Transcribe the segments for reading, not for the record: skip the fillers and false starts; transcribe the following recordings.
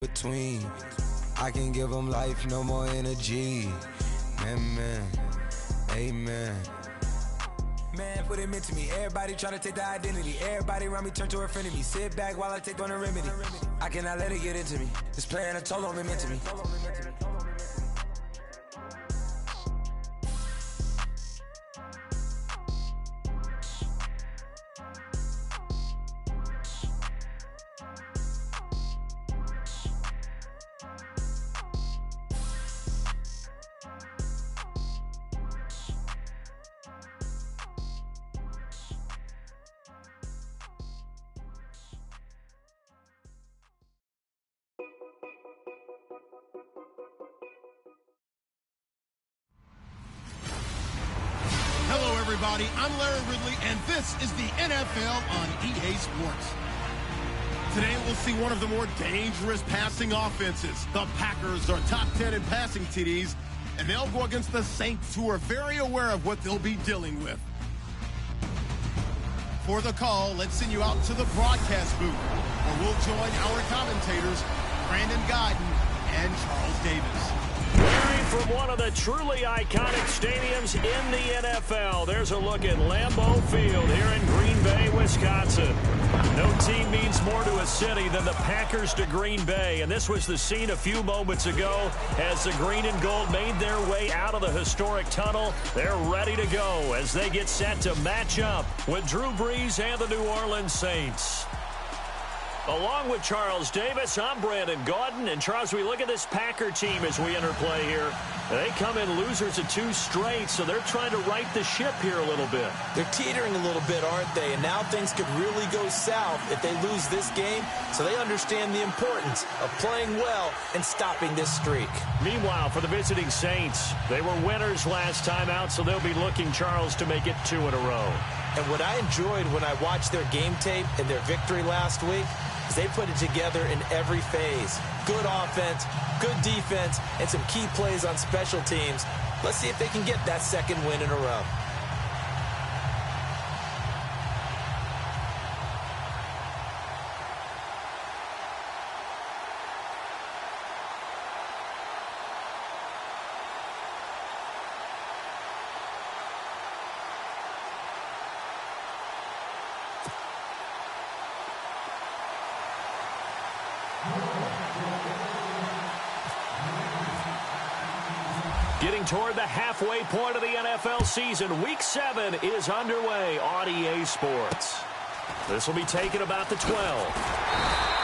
between. I can give them life, no more energy. Amen. Amen. Man, put it into me. Everybody try to take the identity. Everybody around me turn to a friend of me. Sit back while I take on the remedy. I cannot let it get into me. It's playing a toll on me, meant to me. Everybody, I'm Larry Ridley, and this is the NFL on EA Sports. Today, we'll see one of the more dangerous passing offenses. The Packers are top 10 in passing TDs, and they'll go against the Saints, who are very aware of what they'll be dealing with. For the call, let's send you out to the broadcast booth, where we'll join our commentators, Brandon Godden and Charles Davis. Wearing from one of the truly iconic stadiums in the NFL, there's a look at Lambeau Field here in Green Bay, Wisconsin. No team means more to a city than the Packers to Green Bay, and this was the scene a few moments ago as the green and gold made their way out of the historic tunnel. They're ready to go as they get set to match up with Drew Brees and the New Orleans Saints. Along with Charles Davis, I'm Brandon Gaudin. And, Charles, we look at this Packer team as we enter play here. They come in losers of 2 straight, so they're trying to right the ship here a little bit. They're teetering a little bit, aren't they? And now things could really go south if they lose this game, so they understand the importance of playing well and stopping this streak. Meanwhile, for the visiting Saints, they were winners last time out, so they'll be looking, Charles, to make it 2 in a row. And what I enjoyed when I watched their game tape and their victory last week is they put it together in every phase. Good offense, good defense, and some key plays on special teams. Let's see if they can get that second win in a row. Getting toward the halfway point of the NFL season, Week 7 is underway on EA Sports. This will be taken about the 12.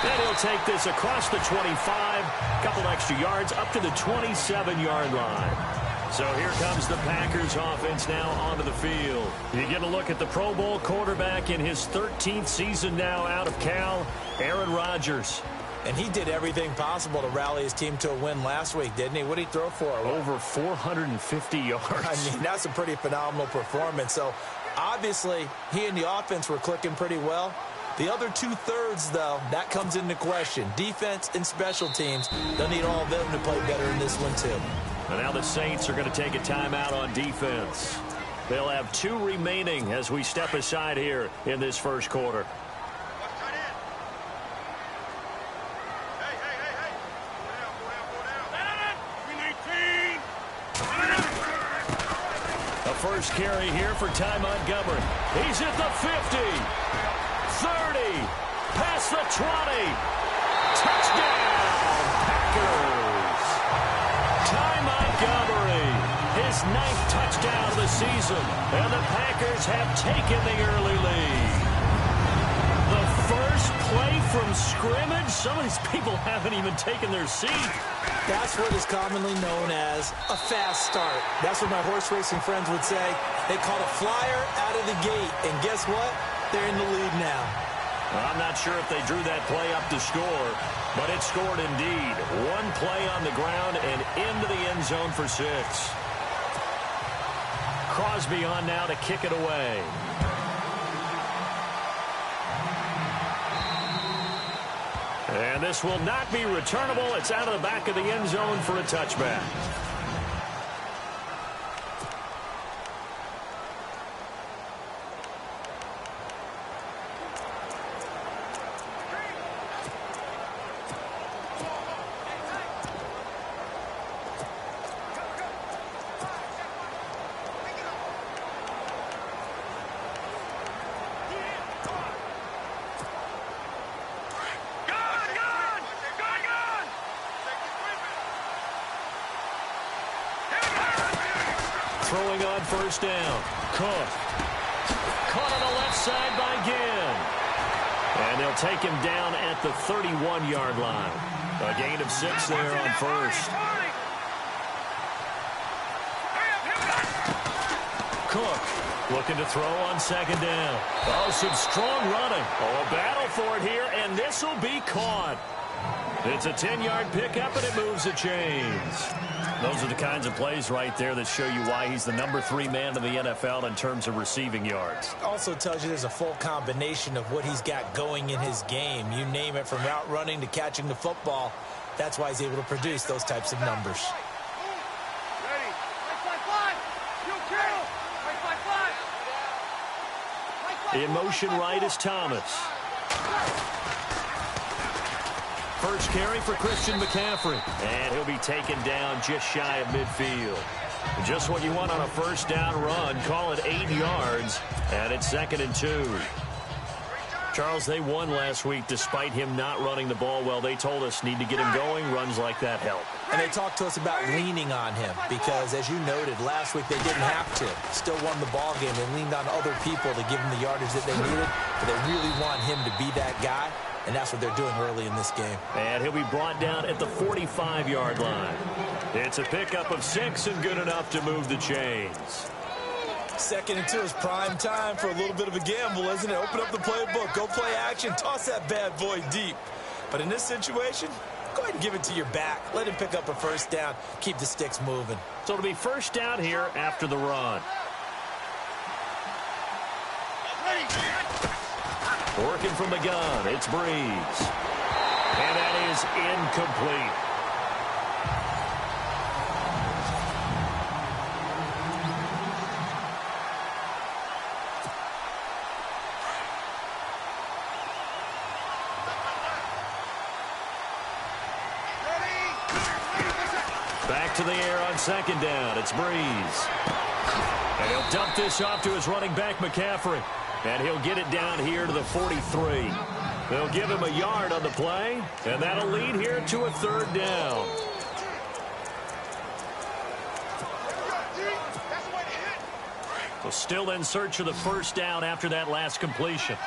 And he'll take this across the 25, a couple extra yards up to the 27-yard line. So here comes the Packers offense now onto the field. You get a look at the Pro Bowl quarterback in his 13th season now out of Cal, Aaron Rodgers. And he did everything possible to rally his team to a win last week, didn't he? What did he throw for? Over 450 yards. I mean, that's a pretty phenomenal performance. So, obviously, he and the offense were clicking pretty well. The other 2/3, though, that comes into question. Defense and special teams, they'll need all of them to play better in this one, too. And now the Saints are going to take a timeout on defense. They'll have 2 remaining as we step aside here in this first quarter. First carry here for Ty Montgomery. He's at the 50, 30, past the 20. Touchdown, Packers. Ty Montgomery, his 9th touchdown of the season, and the Packers have taken the early lead. The first play from scrimmage. Some of these people haven't even taken their seat. That's what is commonly known as a fast start. That's what my horse racing friends would say. They call a flyer out of the gate. And guess what? They're in the lead now. Well, I'm not sure if they drew that play up to score, but it scored indeed. 1 play on the ground and into the end zone for 6. Crosby on now to kick it away. And this will not be returnable. It's out of the back of the end zone for a touchback. Throwing on first down. Cook. Caught on the left side by Ginn. And they'll take him down at the 31-yard line. A gain of 6 there on first. Cook looking to throw on second down. Oh, some strong running. Oh, a battle for it here, and this will be caught. It's a 10-yard pickup, and it moves the chains. Those are the kinds of plays right there that show you why he's the number 3 man in the NFL in terms of receiving yards. Also tells you there's a full combination of what he's got going in his game. You name it, from route running to catching the football. That's why he's able to produce those types of numbers. In motion right is Thomas. First carry for Christian McCaffrey. And he'll be taken down just shy of midfield. Just what you want on a first down run. Call it 8 yards. And it's 2nd and 2. Charles, they won last week despite him not running the ball well. They told us need to get him going. Runs like that help. And they talked to us about leaning on him because, as you noted, last week they didn't have to. Still won the ball game. They leaned on other people to give them the yardage that they needed. But they really want him to be that guy, and that's what they're doing early in this game. And he'll be brought down at the 45-yard line. It's a pickup of 6 and good enough to move the chains. 2nd and 2 is prime time for a little bit of a gamble, isn't it? Open up the playbook, go play action, toss that bad boy deep. But in this situation, go ahead and give it to your back. Let him pick up a first down. Keep the sticks moving. So it'll be first down here after the run. Working from the gun, it's Breeze. And that is incomplete. Back to the air on second down. It's Breeze. And he'll dump this off to his running back, McCaffrey. And he'll get it down here to the 43. They'll give him a yard on the play, and that'll lead here to a 3rd down. So still in search of the first down after that last completion.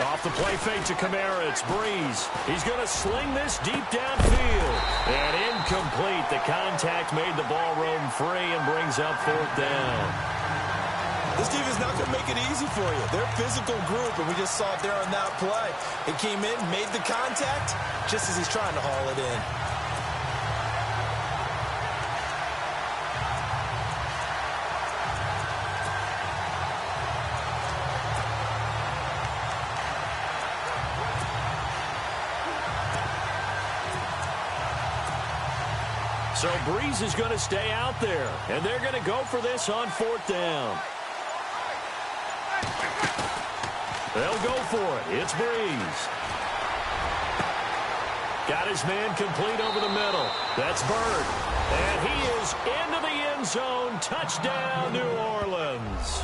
Off the play fake to Kamara, it's Breeze. He's going to sling this deep downfield. And incomplete. The contact made the ball roam free and brings up 4th down. This team is not going to make it easy for you. They're a physical group, and we just saw it there on that play. It came in, made the contact, just as he's trying to haul it in. So Breeze is going to stay out there, and they're going to go for this on 4th down. They'll go for it. It's Breeze. Got his man complete over the middle. That's Bird. And he is into the end zone. Touchdown, New Orleans.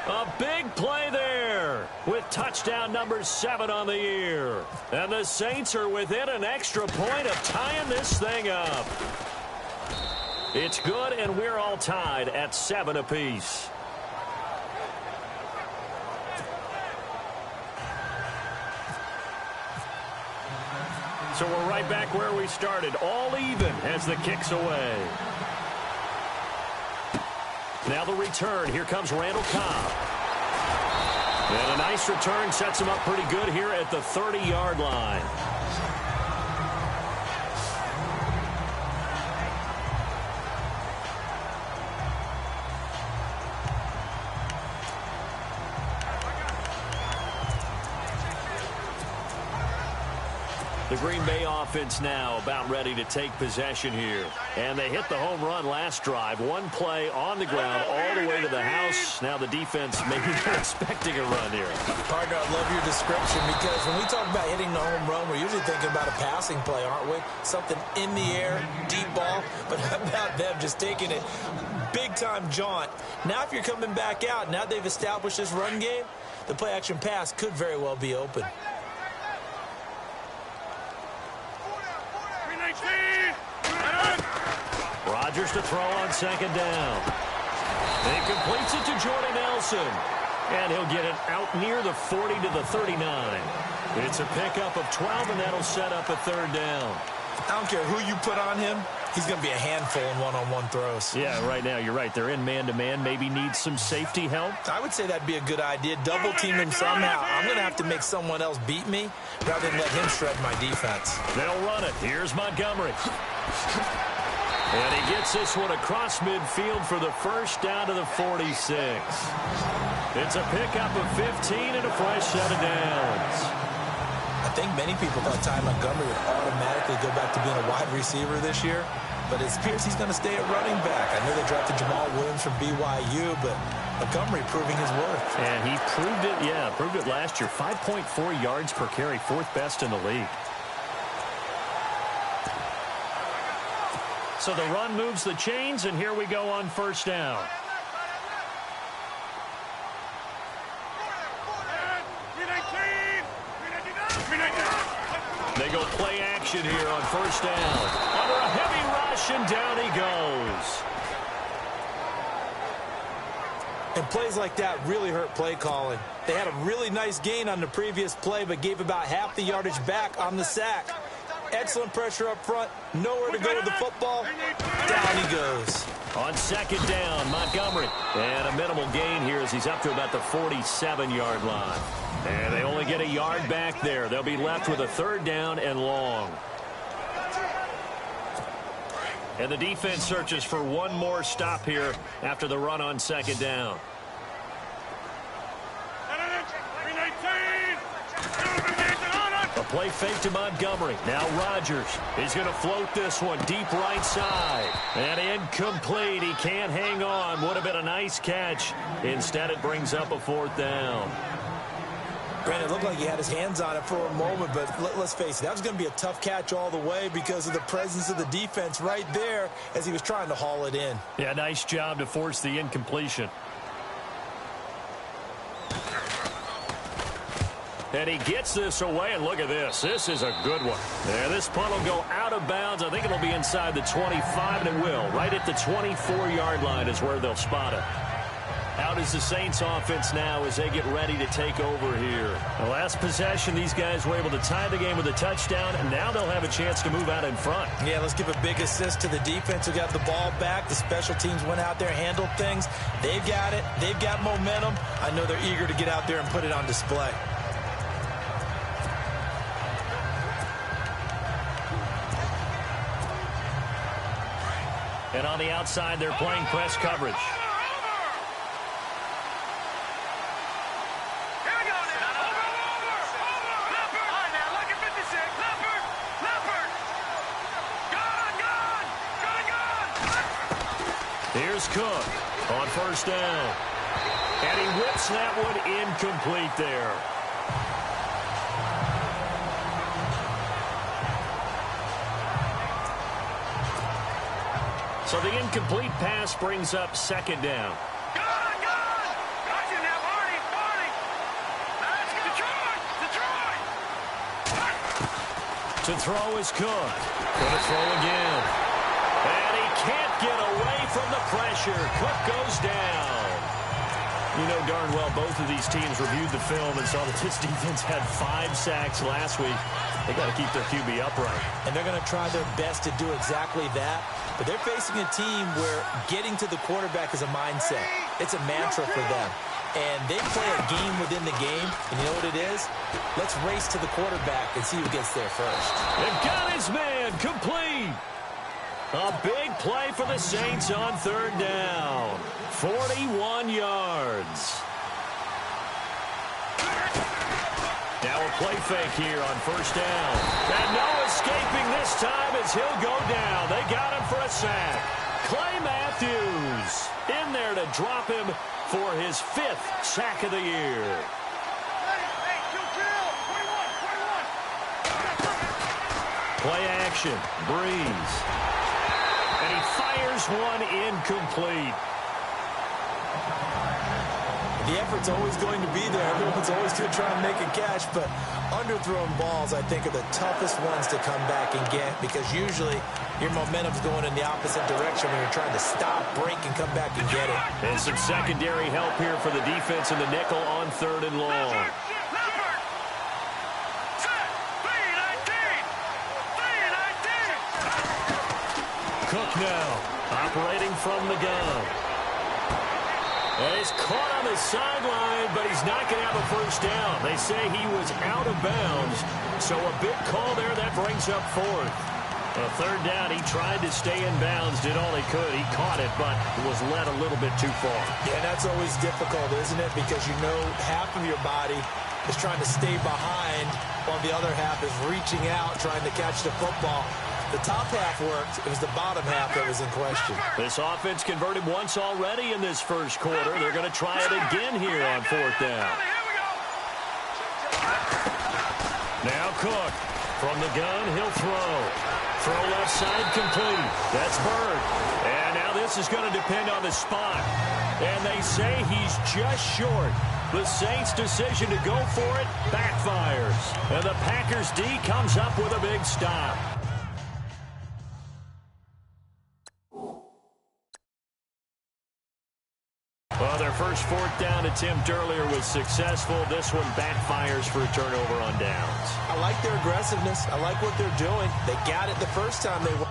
A big play there with touchdown number 7 on the year. And the Saints are within an extra point of tying this thing up. It's good, and we're all tied at 7 apiece. So we're right back where we started, all even as the kick's away. Now the return. Here comes Randall Cobb. And a nice return sets him up pretty good here at the 30-yard line. The Green Bay offense now about ready to take possession here. And they hit the home run last drive. One play on the ground all the way to the house. Now the defense maybe not expecting a run here. Partner, I love your description because when we talk about hitting the home run, we're usually thinking about a passing play, aren't we? Something in the air, deep ball. But how about them just taking it big-time jaunt? Now if you're coming back out, now they've established this run game, the play-action pass could very well be open. Rodgers to throw on second down. He completes it to Jordy Nelson. And he'll get it out near the 40 to the 39. It's a pickup of 12, and that'll set up a third down. I don't care who you put on him. He's going to be a handful in one-on-one throws. Yeah, right now, you're right. They're in man-to-man. Maybe needs some safety help. I would say that'd be a good idea. Double-team him somehow. I'm going to have to make someone else beat me rather than let him shred my defense. They'll run it. Here's Montgomery. And he gets this one across midfield for the first down to the 46. It's a pickup of 15 and a fresh set of downs. I think many people thought Ty Montgomery would automatically go back to being a wide receiver this year, but it appears he's going to stay at running back. I know they drafted Jamal Williams from BYU, but Montgomery proving his worth. And he proved it, proved it last year. 5.4 yards per carry, fourth best in the league. So the run moves the chains, and here we go on first down. They go play action here on first down. Under a heavy rush, and down he goes. And plays like that really hurt play calling. They had a really nice gain on the previous play, but gave about half the yardage back on the sack. Excellent pressure up front. Nowhere to go with the football. Down he goes. On second down, Montgomery. And a minimal gain here as he's up to about the 47-yard line. And they only get a yard back there. They'll be left with a third down and long. And the defense searches for one more stop here after the run on second down. A play fake to Montgomery. Now Rodgers. He's going to float this one deep right side. And incomplete. He can't hang on. Would have been a nice catch. Instead, it brings up a fourth down. Granted, it looked like he had his hands on it for a moment, but let's face it, that was going to be a tough catch all the way because of the presence of the defense right there as he was trying to haul it in. Yeah, nice job to force the incompletion. And he gets this away, and look at this. This is a good one. Yeah, this punt will go out of bounds. I think it'll be inside the 25, and it will. Right at the 24-yard line is where they'll spot it. Out is the Saints offense now as they get ready to take over here. The last possession, these guys were able to tie the game with a touchdown, and now they'll have a chance to move out in front. Yeah, let's give a big assist to the defense who got the ball back. The special teams went out there, handled things. They've got it. They've got momentum. I know they're eager to get out there and put it on display. And on the outside, they're playing press coverage. Here's Cook on first down. And he whips that one incomplete there. So the incomplete pass brings up second down. To throw is Cook. Going to throw again. And he can't get away from the pressure. Cook goes down. You know darn well both of these teams reviewed the film and saw that this defense had 5 sacks last week. They got to keep their QB upright. And they're going to try their best to do exactly that. But they're facing a team where getting to the quarterback is a mindset. It's a mantra for them. And they play a game within the game. And you know what it is? Let's race to the quarterback and see who gets there first. They've got his man complete. A big play for the Saints on third down. 41 yards. Now a play fake here on first down. And no escaping this time as he'll go down. They got him for a sack. Clay Matthews in there to drop him for his 5th sack of the year. Play action. Breeze. And he fires one incomplete. The effort's always going to be there. Everyone's always going to try and make a catch, but underthrown balls, I think, are the toughest ones to come back and get because usually your momentum's going in the opposite direction when you're trying to stop, break, and come back and get it. And some secondary help here for the defense in the nickel on 3rd and long. Cook now, operating from the gun. And he's caught on the sideline, but he's not going to have a first down. They say he was out of bounds, so a big call there. That brings up 4th. A 3rd down, he tried to stay in bounds, did all he could. He caught it, but was led a little bit too far. Yeah, that's always difficult, isn't it? Because you know half of your body is trying to stay behind, while the other half is reaching out, trying to catch the football. The top half worked. It was the bottom half that was in question. This offense converted once already in this first quarter. They're going to try it again here on 4th down. Now Cook. From the gun, he'll throw. Throw left side complete. That's Bird. And now this is going to depend on the spot. And they say he's just short. The Saints' decision to go for it backfires. And the Packers D comes up with a big stop. Well, their first 4th down attempt earlier was successful. This one backfires for a turnover on downs. I like their aggressiveness. I like what they're doing. They got it the first time they went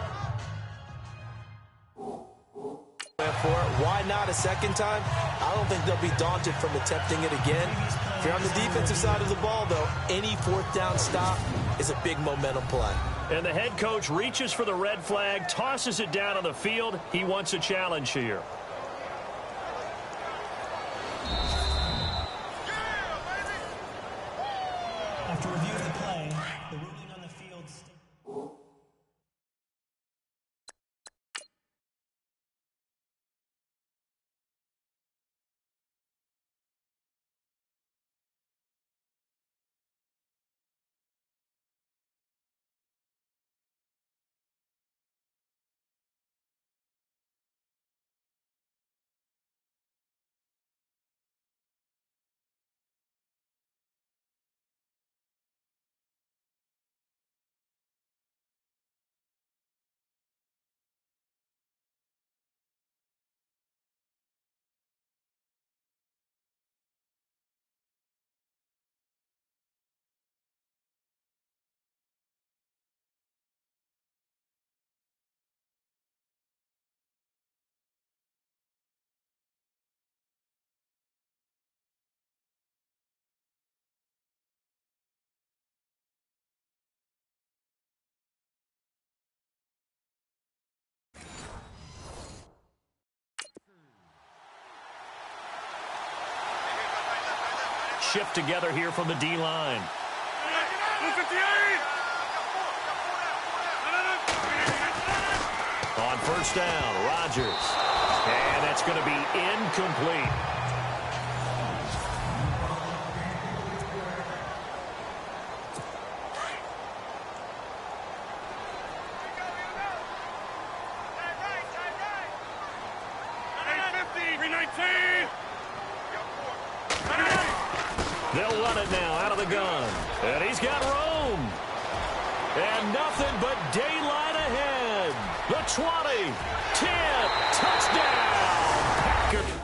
for it. Why not a second time? I don't think they'll be daunted from attempting it again. If you're on the defensive side of the ball, though, any 4th down stop is a big momentum play. And the head coach reaches for the red flag, tosses it down on the field. He wants a challenge here. After review of the play, the ruling on the field... Shift together here from the D-line. On 1st down, Rodgers. And that's going to be incomplete. They'll run it now out of the gun. And he's got room. And nothing but daylight ahead. The 20, 10, touchdown. Packers.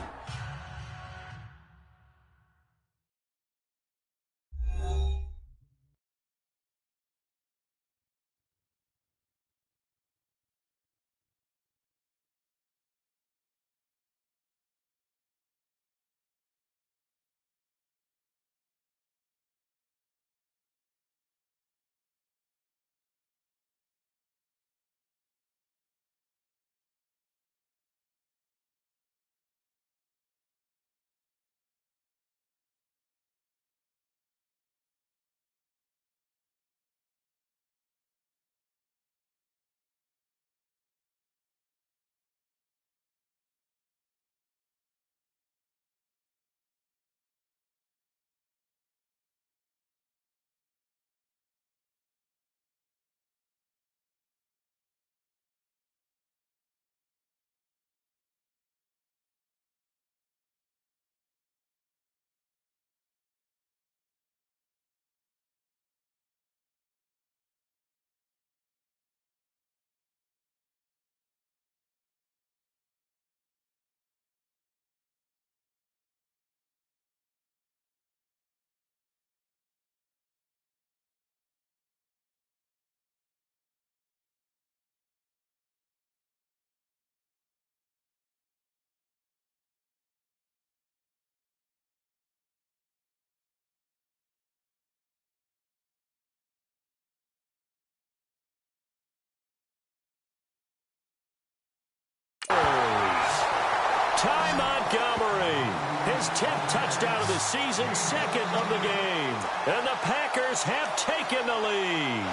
his 10th touchdown of the season, second of the game. And the Packers have taken the lead.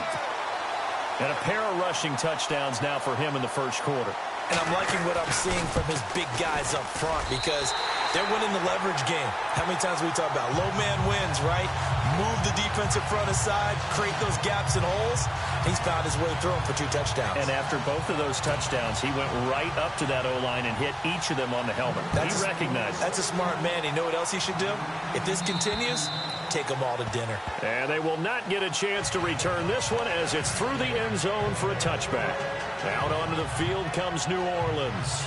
And a pair of rushing touchdowns now for him in the first quarter. And I'm liking what I'm seeing from his big guys up front because they're winning the leverage game. How many times we talk about low man wins, right? Move the defensive front aside, create those gaps and holes. He's found his way through them for 2 touchdowns. And after both of those touchdowns, he went right up to that O-line and hit each of them on the helmet. He recognized it. That's a smart man. You know what else he should do? If this continues, take them all to dinner. And they will not get a chance to return this one as it's through the end zone for a touchback. Out onto the field comes New Orleans.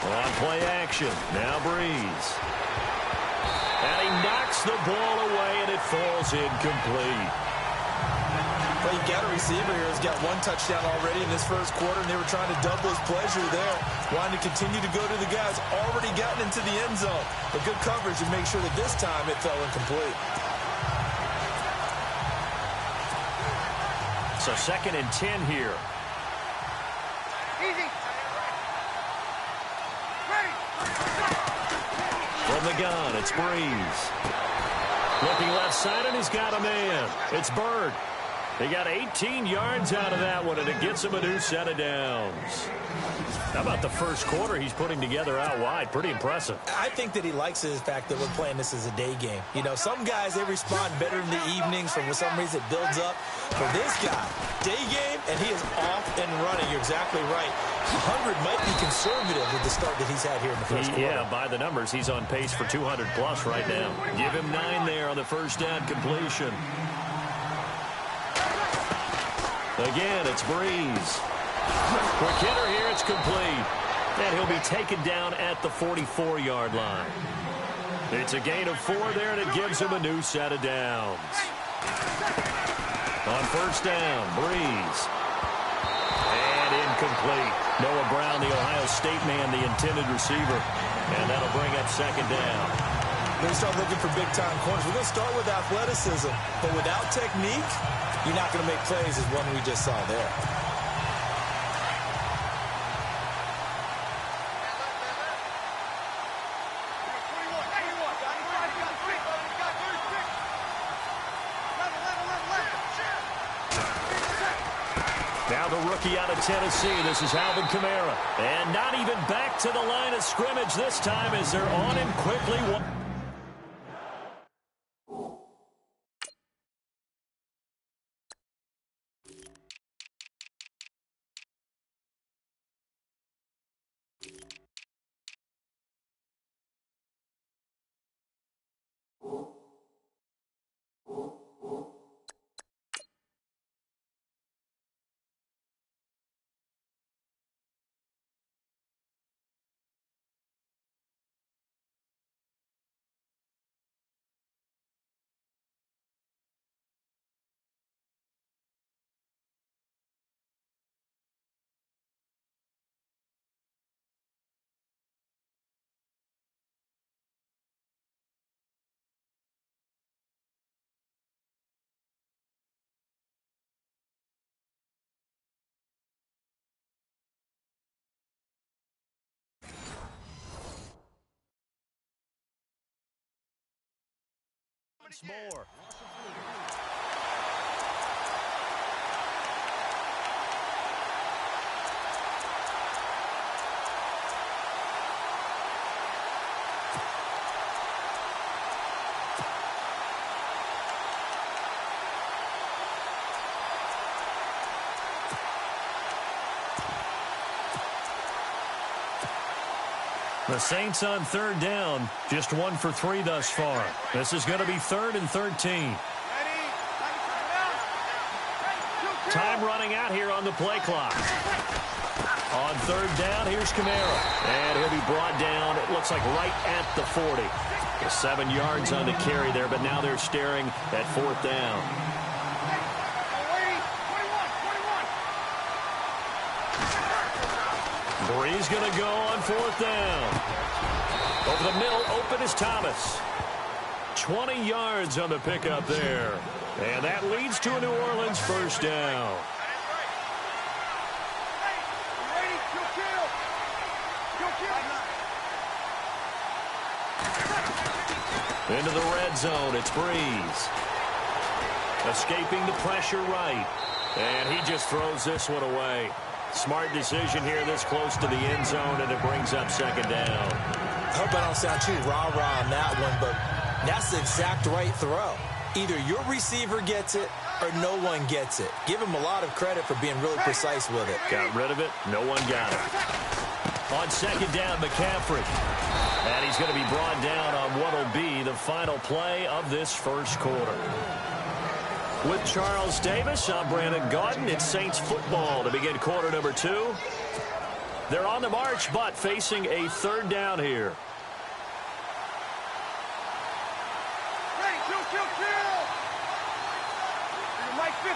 On play action, now Breeze. And he knocks the ball away, and it falls incomplete. Well, you got a receiver here who's got 1 touchdown already in this first quarter, and they were trying to double his pleasure there, wanting to continue to go to the guys already gotten into the end zone. But good coverage to make sure that this time it fell incomplete. So 2nd and 10 here. From the gun, it's Breeze. Looking left side, and he's got a man. It's Bird. He got 18 yards out of that one, and it gets him a new set of downs. How about the first quarter he's putting together out wide? Pretty impressive. I think that he likes the fact that we're playing this as a day game. You know, some guys, they respond better in the evenings. For some reason, it builds up. For this guy, day game, and he is off and running. You're exactly right. 100 might be conservative with the start that he's had here in the first quarter. Yeah, by the numbers, he's on pace for 200-plus right now. Give him 9 there on the first down completion. Again, it's Breeze. Quick hitter here, it's complete. And he'll be taken down at the 44-yard line. It's a gain of 4 there, and it gives him a new set of downs. On first down, Breeze. And incomplete. Noah Brown, the Ohio State man, the intended receiver. And that'll bring up 2nd down. We're going to start looking for big-time corners. We're going to start with athleticism, but without technique, you're not going to make plays as one we just saw there. Now the rookie out of Tennessee. This is Alvin Kamara. And not even back to the line of scrimmage this time as they're on him quickly. Once more. The Saints on 3rd down, just 1 for 3 thus far. This is going to be 3rd and 13. Time running out here on the play clock. On 3rd down, here's Kamara. And he'll be brought down, it looks like right at the 40. 7 yards on the carry there, but now they're staring at 4th down. Breeze going to go on 4th down. Over the middle, open is Thomas. 20 yards on the pickup there. And that leads to a New Orleans first down. Into the red zone, it's Breeze. Escaping the pressure right. And he just throws this one away. Smart decision here this close to the end zone, and it brings up 2nd down. I hope I don't sound too rah-rah on that one, but that's the exact right throw. Either your receiver gets it or no one gets it. Give him a lot of credit for being really precise with it. Got rid of it. No one got it. On 2nd down, McCaffrey. And he's going to be brought down on what will be the final play of this first quarter. With Charles Davis, I'm Brandon Gaudin. It's Saints football to begin quarter number 2. They're on the march, but facing a 3rd down here. Ready, kill. Mike 50.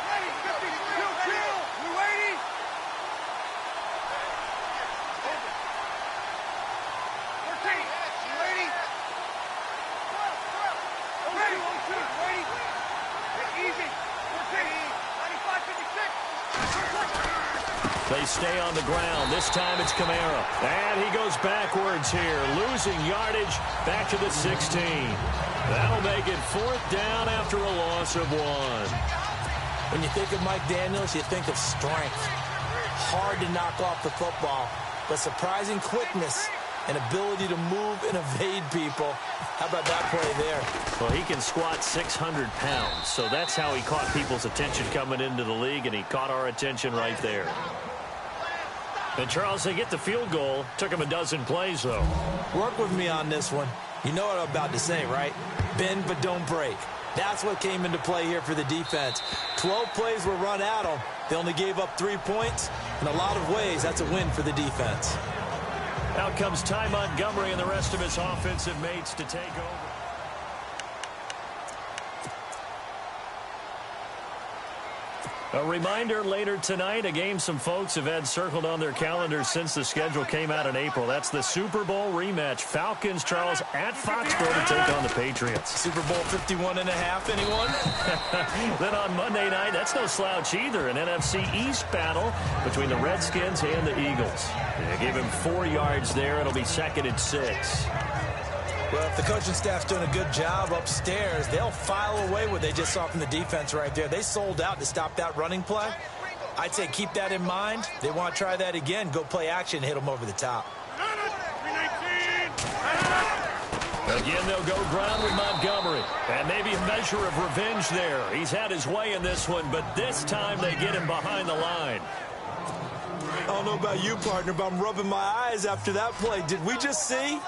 Ready, 50, kill. You ready? They stay on the ground. This time it's Kamara. And he goes backwards here, losing yardage back to the 16. That'll make it 4th down after a loss of 1. When you think of Mike Daniels, you think of strength. Hard to knock off the football, but surprising quickness and ability to move and evade people. How about that play there? Well, he can squat 600 pounds, so that's how he caught people's attention coming into the league, and he caught our attention right there. And, Charles, they get the field goal. Took him a dozen plays, though. Work with me on this one. You know what I'm about to say, right? Bend but don't break. That's what came into play here for the defense. 12 plays were run at them. They only gave up 3 points. In a lot of ways, that's a win for the defense. Out comes Ty Montgomery and the rest of his offensive mates to take over. A reminder later tonight, a game some folks have had circled on their calendars since the schedule came out in April. That's the Super Bowl rematch. Falcons, Charles, at Foxborough to take on the Patriots. Super Bowl 51.5, anyone? Then on Monday night, that's no slouch either. An NFC East battle between the Redskins and the Eagles. They gave him 4 yards there. It'll be 2nd and 6. Well, if the coaching staff's doing a good job upstairs, they'll file away what they just saw from the defense right there. They sold out to stop that running play. I'd say keep that in mind. They want to try that again. Go play action, hit them over the top. Again, they'll go ground with Montgomery. And maybe a measure of revenge there. He's had his way in this one, but this time they get him behind the line. I don't know about you, partner, but I'm rubbing my eyes after that play. Did we just see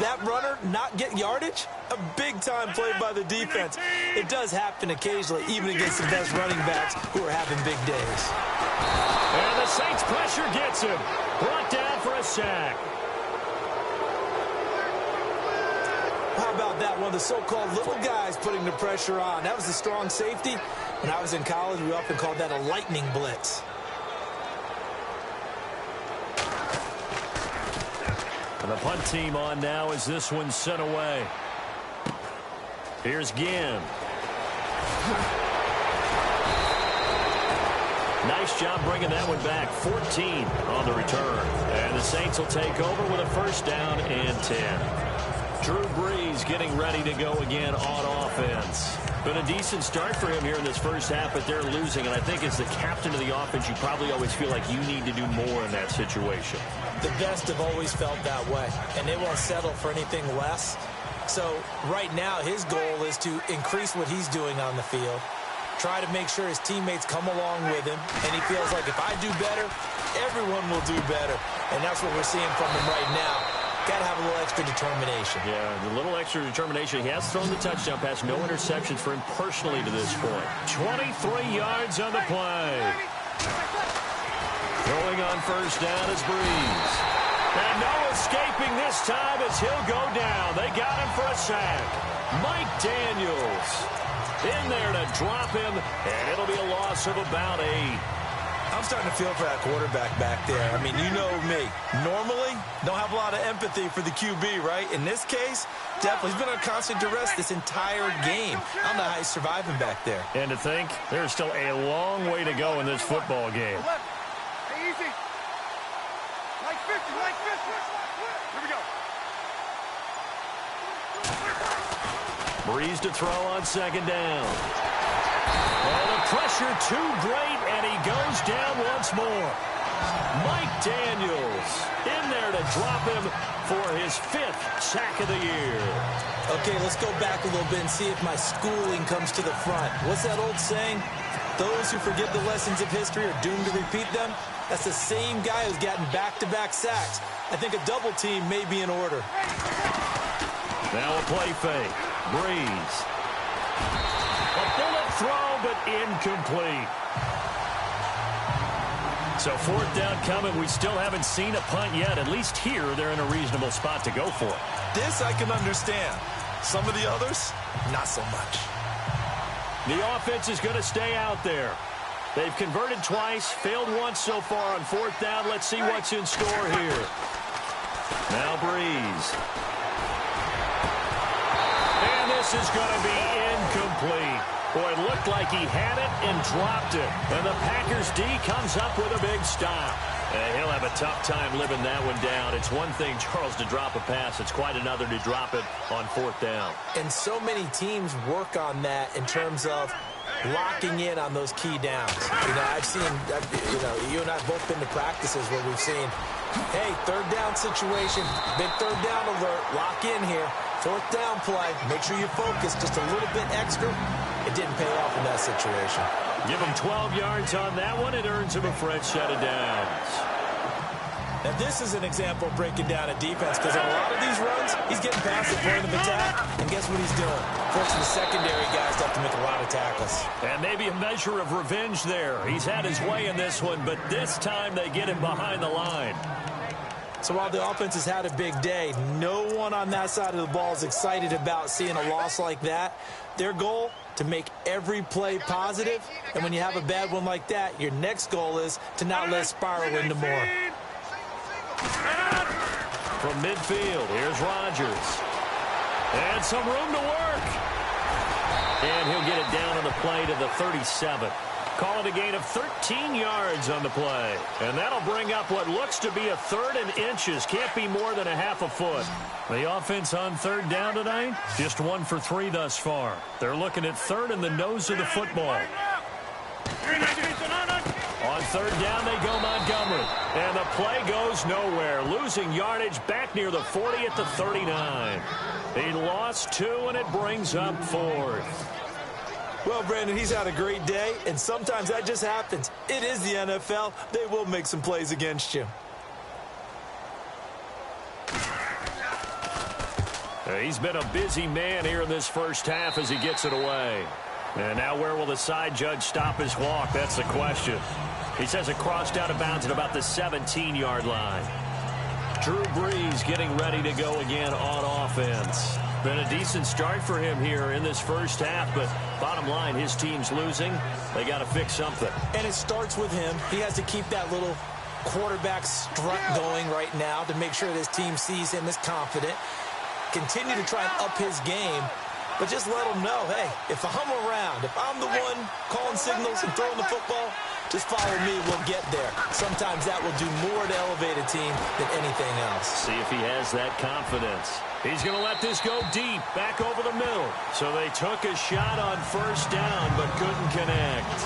that runner not get yardage? A big-time play by the defense. It does happen occasionally, even against the best running backs who are having big days. And the Saints pressure gets him. Brought down for a sack. How about that? One of the so-called little guys putting the pressure on. That was the strong safety. When I was in college, we often called that a lightning blitz. And the punt team on now as this one's sent away. Here's Ginn. Nice job bringing that one back. 14 on the return. And the Saints will take over with a 1st down and 10. Drew Brees getting ready to go again on offense. Been a decent start for him here in this first half, but they're losing. And I think as the captain of the offense, you probably always feel like you need to do more in that situation. The best have always felt that way, and they won't settle for anything less. So right now, his goal is to increase what he's doing on the field, try to make sure his teammates come along with him, and he feels like if I do better, everyone will do better. And that's what we're seeing from him right now. Got to have a little extra determination. Yeah, a little extra determination. He has thrown the touchdown pass. No interceptions for him personally to this point. 23 yards on the play. Throwing on 1st down is Breeze. And no escaping this time as he'll go down. They got him for a sack. Mike Daniels in there to drop him, and it'll be a loss of about 8. I'm starting to feel for that quarterback back there. I mean, you know me. Normally, don't have a lot of empathy for the QB, right? In this case, definitely. He's been on constant duress this entire game. I don't know how he's surviving back there. And to think, there's still a long way to go in this football game. Hey, easy. Like 50, like 50. Here we go. Breeze to throw on second down. Oh, the pressure too great, and he goes down once more. Mike Daniels in there to drop him for his 5th sack of the year. Okay, let's go back a little bit and see if my schooling comes to the front. What's that old saying? Those who forget the lessons of history are doomed to repeat them. That's the same guy who's gotten back-to-back sacks. I think a double team may be in order. Now a play fake. Breeze. A bullet throw, but incomplete. So 4th down coming. We still haven't seen a punt yet. At least here, they're in a reasonable spot to go for it. This I can understand. Some of the others, not so much. The offense is going to stay out there. They've converted twice, failed once so far on 4th down. Let's see what's in store here. Now Breeze. And this is going to be incomplete. Boy, it looked like he had it and dropped it. And the Packers D comes up with a big stop. He'll have a tough time living that one down. It's one thing, Charles, to drop a pass. It's quite another to drop it on 4th down. And so many teams work on that in terms of locking in on those key downs. You know, I've seen, you and I have both been to practices where we've seen, hey, 3rd down situation, big 3rd down alert, lock in here. 4th down play, make sure you focus just a little bit extra. It didn't pay off in that situation. Give him 12 yards on that one. It earns him a fresh set of downs. Now, this is an example of breaking down a defense because in a lot of these runs, he's getting past the point of attack, and guess what he's doing? Forcing the secondary guys to have to make a lot of tackles. And maybe a measure of revenge there. He's had his way in this one, but this time they get him behind the line. So while the offense has had a big day, no one on that side of the ball is excited about seeing a loss like that. Their goal, to make every play positive. And when you have a bad one like that, your next goal is to not let it spiral into more. From midfield, here's Rodgers. And some room to work. And he'll get it down on the play to the 37. Call it a gain of 13 yards on the play. And that'll bring up what looks to be a 3rd and inches. Can't be more than a half a foot. The offense on 3rd down tonight, just 1 for 3 thus far. They're looking at 3rd in the nose of the football. On 3rd down, they go Montgomery. And the play goes nowhere. Losing yardage back near the 40 at the 39. He lost 2, and it brings up 4th. Well, Brandon, he's had a great day, and sometimes that just happens. It is the NFL. They will make some plays against you. He's been a busy man here in this first half as he gets it away. And now where will the side judge stop his walk? That's the question. He says it crossed out of bounds at about the 17-yard line. Drew Brees getting ready to go again on offense. Been a decent start for him here in this first half, but bottom line, his team's losing. They got to fix something. And it starts with him. He has to keep that little quarterback strut going right now to make sure that his team sees him as confident. Continue to try and up his game, but just let him know, hey, if I'm around, if I'm the one calling signals and throwing the football, just follow me, we'll get there. Sometimes that will do more to elevate a team than anything else. See if he has that confidence. He's going to let this go deep, back over the middle. So they took a shot on 1st down, but couldn't connect.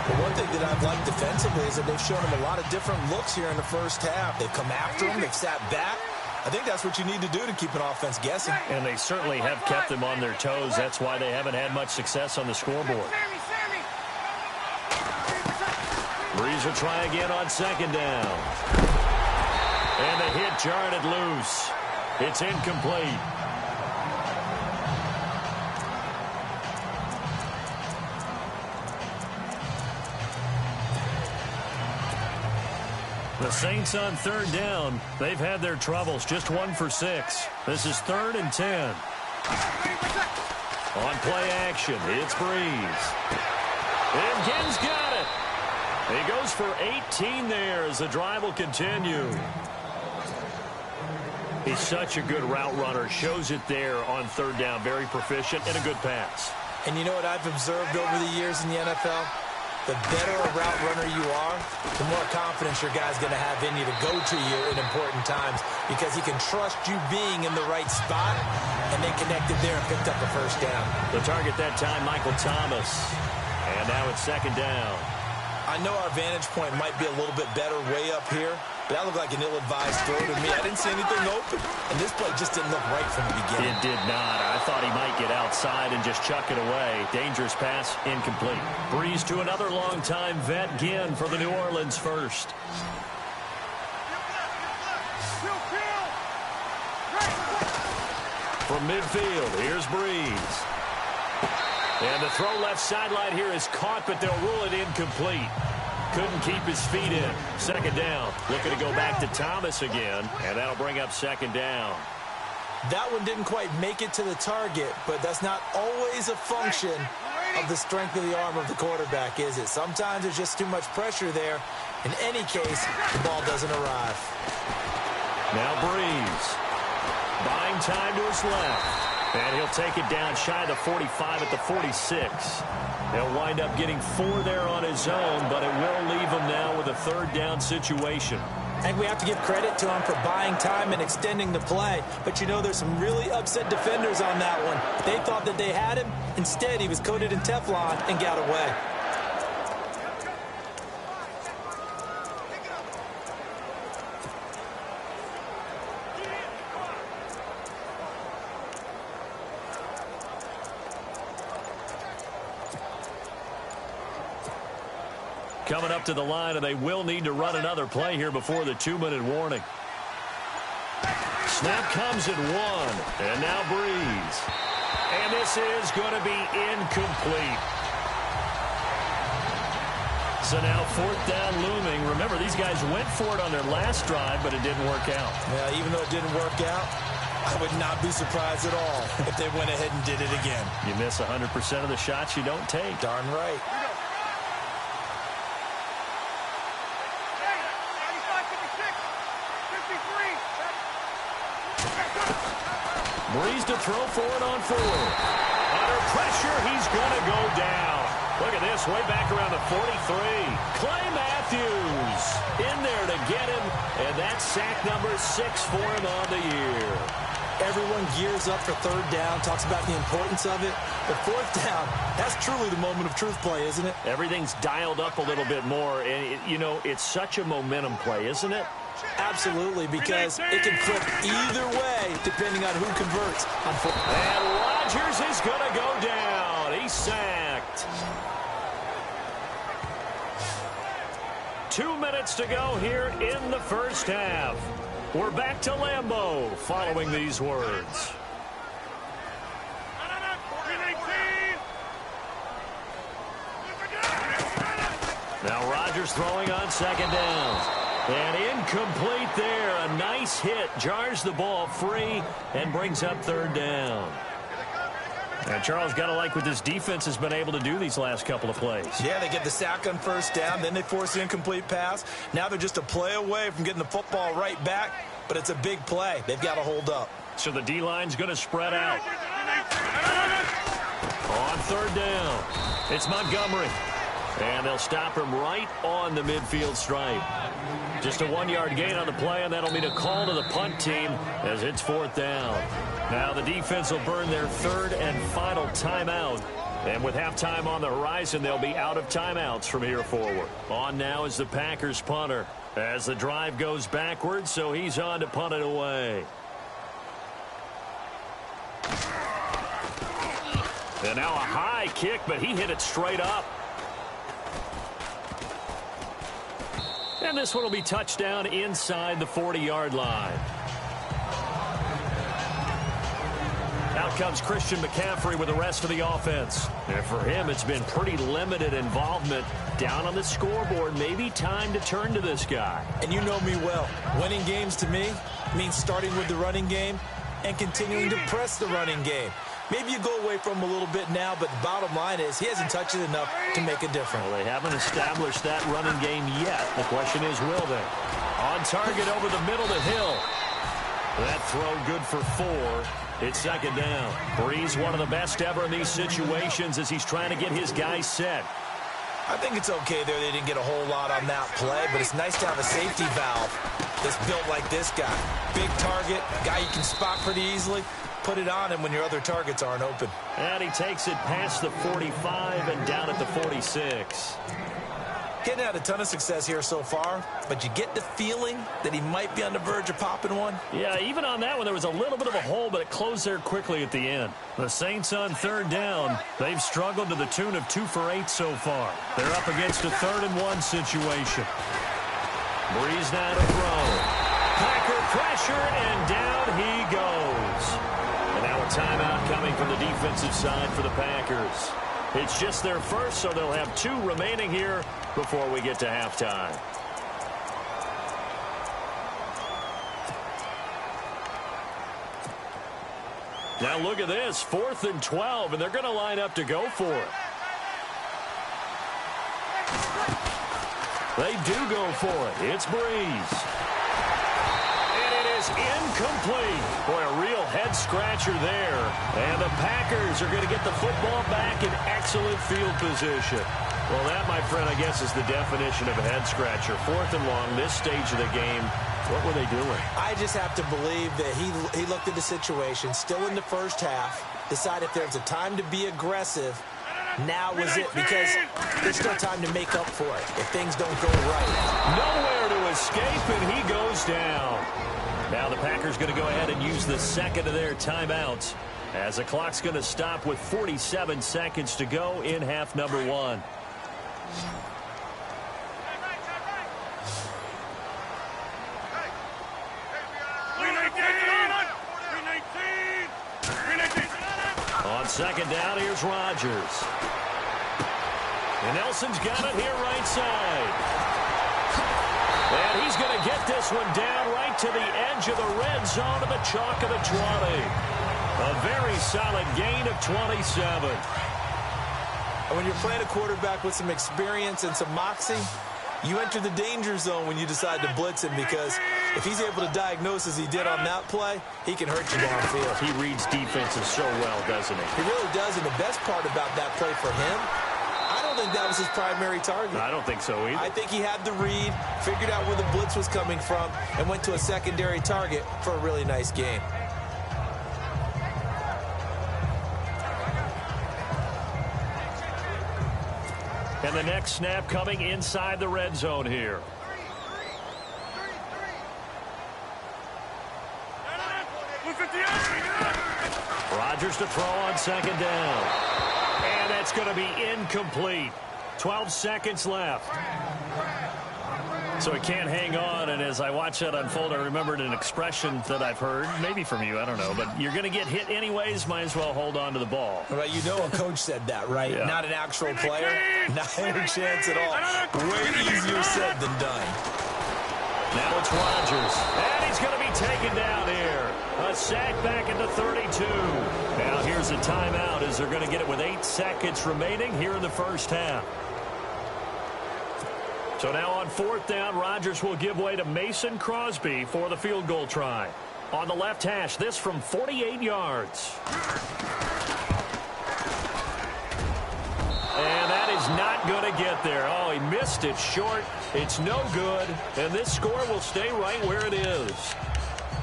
But one thing that I've liked defensively is that they've shown him a lot of different looks here in the first half. They've come after him, they've sat back. I think that's what you need to do to keep an offense guessing. And they certainly have kept them on their toes. That's why they haven't had much success on the scoreboard. Breeze will try again on 2nd down. And the hit jarred it loose. It's incomplete. The Saints on 3rd down. They've had their troubles. Just 1 for 6. This is 3rd and 10. On play action, it's Breeze. And Genn's got it. He goes for 18 there as the drive will continue. He's such a good route runner. Shows it there on third down. Very proficient and a good pass. And you know what I've observed over the years in the NFL? The better a route runner you are, the more confidence your guy's going to have in you to go to you in important times because he can trust you being in the right spot, and they connected there and picked up a first down. The target that time, Michael Thomas. And now it's second down. I know our vantage point might be a little bit better way up here, but that looked like an ill-advised throw to me. I didn't see anything open, and this play just didn't look right from the beginning. It did not. I thought he might get outside and just chuck it away. Dangerous pass, incomplete. Breeze to another long-time vet, Ginn for the New Orleans first. From midfield, here's Breeze. And the throw left sideline here is caught, but they'll rule it incomplete. Couldn't keep his feet in. Second down. Looking to go back to Thomas again, and that'll bring up second down. That one didn't quite make it to the target, but that's not always a function of the strength of the arm of the quarterback, is it? Sometimes there's just too much pressure there. In any case, the ball doesn't arrive. Now Breeze. Buying time to his left. And he'll take it down shy of the 45 at the 46. He'll wind up getting 4 there on his own, but it will leave him now with a third down situation. I think we have to give credit to him for buying time and extending the play. But, you know, there's some really upset defenders on that one. They thought that they had him. Instead, he was coated in Teflon and got away. Coming up to the line, and they will need to run another play here before the 2-minute warning. Snap comes at 1, and now Breeze. And this is going to be incomplete. So now fourth down looming. Remember, these guys went for it on their last drive, but it didn't work out. Yeah, even though it didn't work out, I would not be surprised at all if they went ahead and did it again. You miss 100% of the shots you don't take. Darn right. Breeze to throw for it on 4. Under pressure, he's going to go down. Look at this, way back around the 43. Clay Matthews in there to get him, and that's sack number 6 for him on the year. Everyone gears up for third down, talks about the importance of it. But fourth down, that's truly the moment of truth play, isn't it? Everything's dialed up a little bit more, and, you know, it's such a momentum play, isn't it? Absolutely, because it can flip either way depending on who converts on fourth. And Rodgers is going to go down. He's sacked. 2 minutes to go here in the first half. We're back to Lambeau following these words. Now Rodgers throwing on second down. And incomplete there. A nice hit. Jars the ball free and brings up third down. And Charles, got to like what this defense has been able to do these last couple of plays. Yeah, they get the sack on first down, then they force the incomplete pass. Now they're just a play away from getting the football right back, but it's a big play. They've got to hold up. So the D-line's going to spread out. On third down, it's Montgomery. And they'll stop him right on the midfield stripe. Just a 1-yard gain on the play, and that'll mean a call to the punt team as it's fourth down. Now the defense will burn their third and final timeout. And with halftime on the horizon, they'll be out of timeouts from here forward. On now is the Packers punter as the drive goes backwards, so he's on to punt it away. And now a high kick, but he hit it straight up. And this one will be touchdown inside the 40-yard line. Out comes Christian McCaffrey with the rest of the offense. And for him, it's been pretty limited involvement down on the scoreboard. Maybe time to turn to this guy. And you know me well. Winning games to me means starting with the running game and continuing to press the running game. Maybe you go away from him a little bit now, but the bottom line is he hasn't touched it enough to make a difference. Well, they haven't established that running game yet. The question is, will they? On target over the middle to Hill. That throw good for 4. It's second down. Breeze, one of the best ever in these situations as he's trying to get his guys set. I think it's okay there. They didn't get a whole lot on that play, but it's nice to have a safety valve that's built like this guy. Big target, guy you can spot pretty easily. Put it on him when your other targets aren't open. And he takes it past the 45 and down at the 46. Getting had a ton of success here so far, but you get the feeling that he might be on the verge of popping one. Yeah, even on that one, there was a little bit of a hole, but it closed there quickly at the end. The Saints on third down. They've struggled to the tune of 2 for 8 so far. They're up against a 3rd-and-1 situation. Breeze now to throw. Packer pressure, and down he goes. And now a timeout coming from the defensive side for the Packers. It's just their first, so they'll have 2 remaining here before we get to halftime. Now look at this, 4th and 12, and they're going to line up to go for it. They do go for it. It's Breeze. And it is incomplete. Boy, a real head-scratcher there. And the Packers are going to get the football back in excellent field position. Well, that, my friend, I guess is the definition of a head-scratcher. 4th and long, this stage of the game. What were they doing? I just have to believe that he looked at the situation, still in the first half, decided if there's a time to be aggressive, now was it, because there's still time to make up for it if things don't go right. Nowhere to escape, and he goes down. Now the Packers going to go ahead and use the second of their timeouts as the clock's going to stop with 47 seconds to go in half number 1. On second down, here's Rodgers. And Nelson's got it here right side. And he's going to get this one down right to the edge of the red zone of the chalk of the 20. A very solid gain of 27. And when you're playing a quarterback with some experience and some moxie, you enter the danger zone when you decide to blitz him, because if he's able to diagnose as he did on that play, he can hurt you downfield. He reads defenses so well, doesn't he? He really does, and the best part about that play for him, I don't think that was his primary target. I don't think so either. I think he had the read, figured out where the blitz was coming from, and went to a secondary target for a really nice game. And the next snap coming inside the red zone here. Rodgers to throw on second down. And that's going to be incomplete. 12 seconds left. So he can't hang on, and as I watch that unfold, I remembered an expression that I've heard, maybe from you, I don't know, but you're going to get hit anyways, might as well hold on to the ball. Well, you know a coach said that, right? Yeah. Not an actual player. Not a chance at all. Way easier said than done. Now it's Rodgers, and he's going to be taken down here. A sack back at the 32. Now here's a timeout as they're going to get it with 8 seconds remaining here in the first half. So now on 4th down, Rodgers will give way to Mason Crosby for the field goal try. On the left hash, this from 48 yards. And that is not going to get there. Oh, he missed it short. It's no good. And this score will stay right where it is.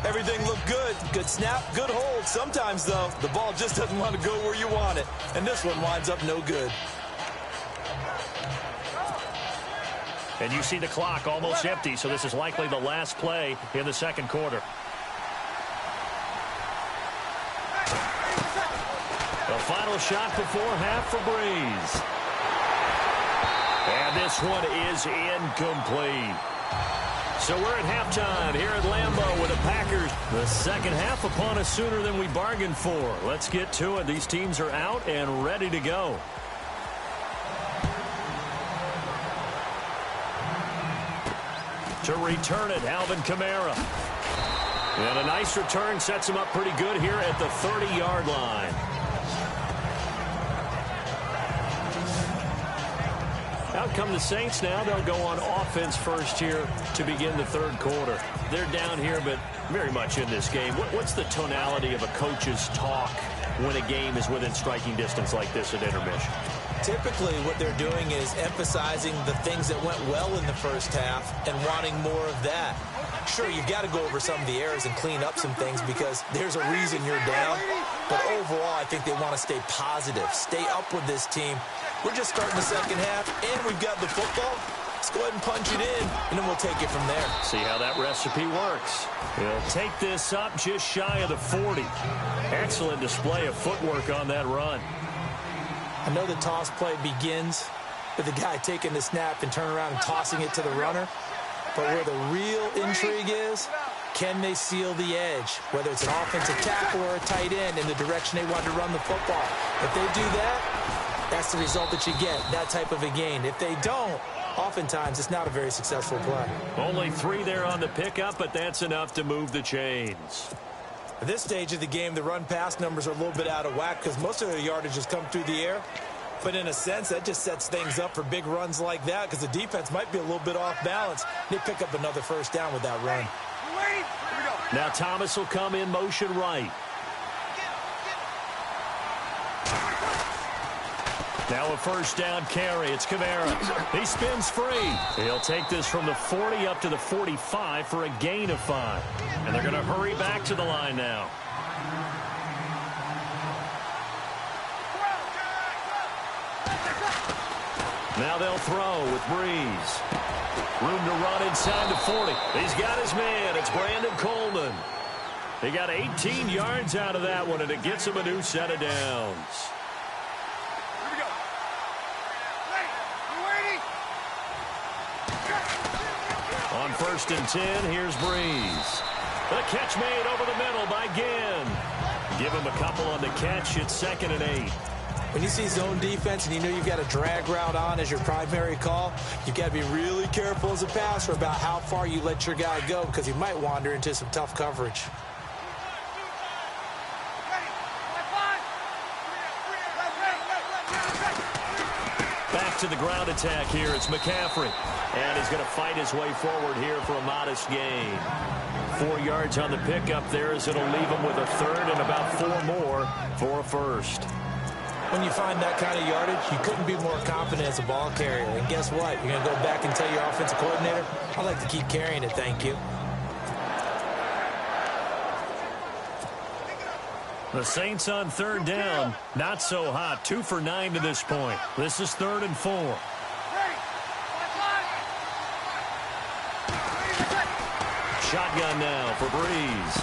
Everything looked good. Good snap, good hold. Sometimes, though, the ball just doesn't want to go where you want it. And this one winds up no good. And you see the clock almost empty, so this is likely the last play in the second quarter. The final shot before half for Breeze. And this one is incomplete. So we're at halftime here at Lambeau with the Packers. The second half upon us sooner than we bargained for. Let's get to it. These teams are out and ready to go. To return it, Alvin Kamara. And a nice return sets him up pretty good here at the 30-yard line. Out come the Saints now. They'll go on offense first here to begin the third quarter. They're down here, but very much in this game. What's the tonality of a coach's talk when a game is within striking distance like this at intermission? Typically, what they're doing is emphasizing the things that went well in the first half and wanting more of that. Sure, you've got to go over some of the errors and clean up some things because there's a reason you're down. But overall, I think they want to stay positive, stay up with this team. We're just starting the second half, and we've got the football. Let's go ahead and punch it in, and then we'll take it from there. See how that recipe works. He'll take this up just shy of the 40. Excellent display of footwork on that run. I know the toss play begins with the guy taking the snap and turning around and tossing it to the runner. But where the real intrigue is, can they seal the edge? Whether it's an offensive tackle or a tight end in the direction they want to run the football. If they do that, that's the result that you get, that type of a gain. If they don't, oftentimes it's not a very successful play. Only 3 there on the pickup, but that's enough to move the chains. At this stage of the game, the run-pass numbers are a little bit out of whack because most of their yardage has come through the air. But in a sense, that just sets things up for big runs like that because the defense might be a little bit off balance. They pick up another first down with that run. Now Thomas will come in motion right. Now a first down carry. It's Kamara. He spins free. He'll take this from the 40 up to the 45 for a gain of 5. And they're going to hurry back to the line now. Now they'll throw with Breeze. Room to run inside the 40. He's got his man. It's Brandon Coleman. He got 18 yards out of that one, and it gets him a new set of downs. On 1st and 10, here's Breeze. The catch made over the middle by Ginn. Give him a couple on the catch. It's 2nd and 8. When you see zone defense and you know you've got a drag route on as your primary call, you've got to be really careful as a passer about how far you let your guy go because he might wander into some tough coverage. Back to the ground attack here. It's McCaffrey. And he's going to fight his way forward here for a modest gain. 4 yards on the pickup there as it'll leave him with a 3rd and about 4 more for a first. When you find that kind of yardage, you couldn't be more confident as a ball carrier. And guess what? You're going to go back and tell your offensive coordinator, I'd like to keep carrying it, thank you. The Saints on 3rd down. Not so hot. 2 for 9 to this point. This is 3rd and 4. Shotgun now for Breeze.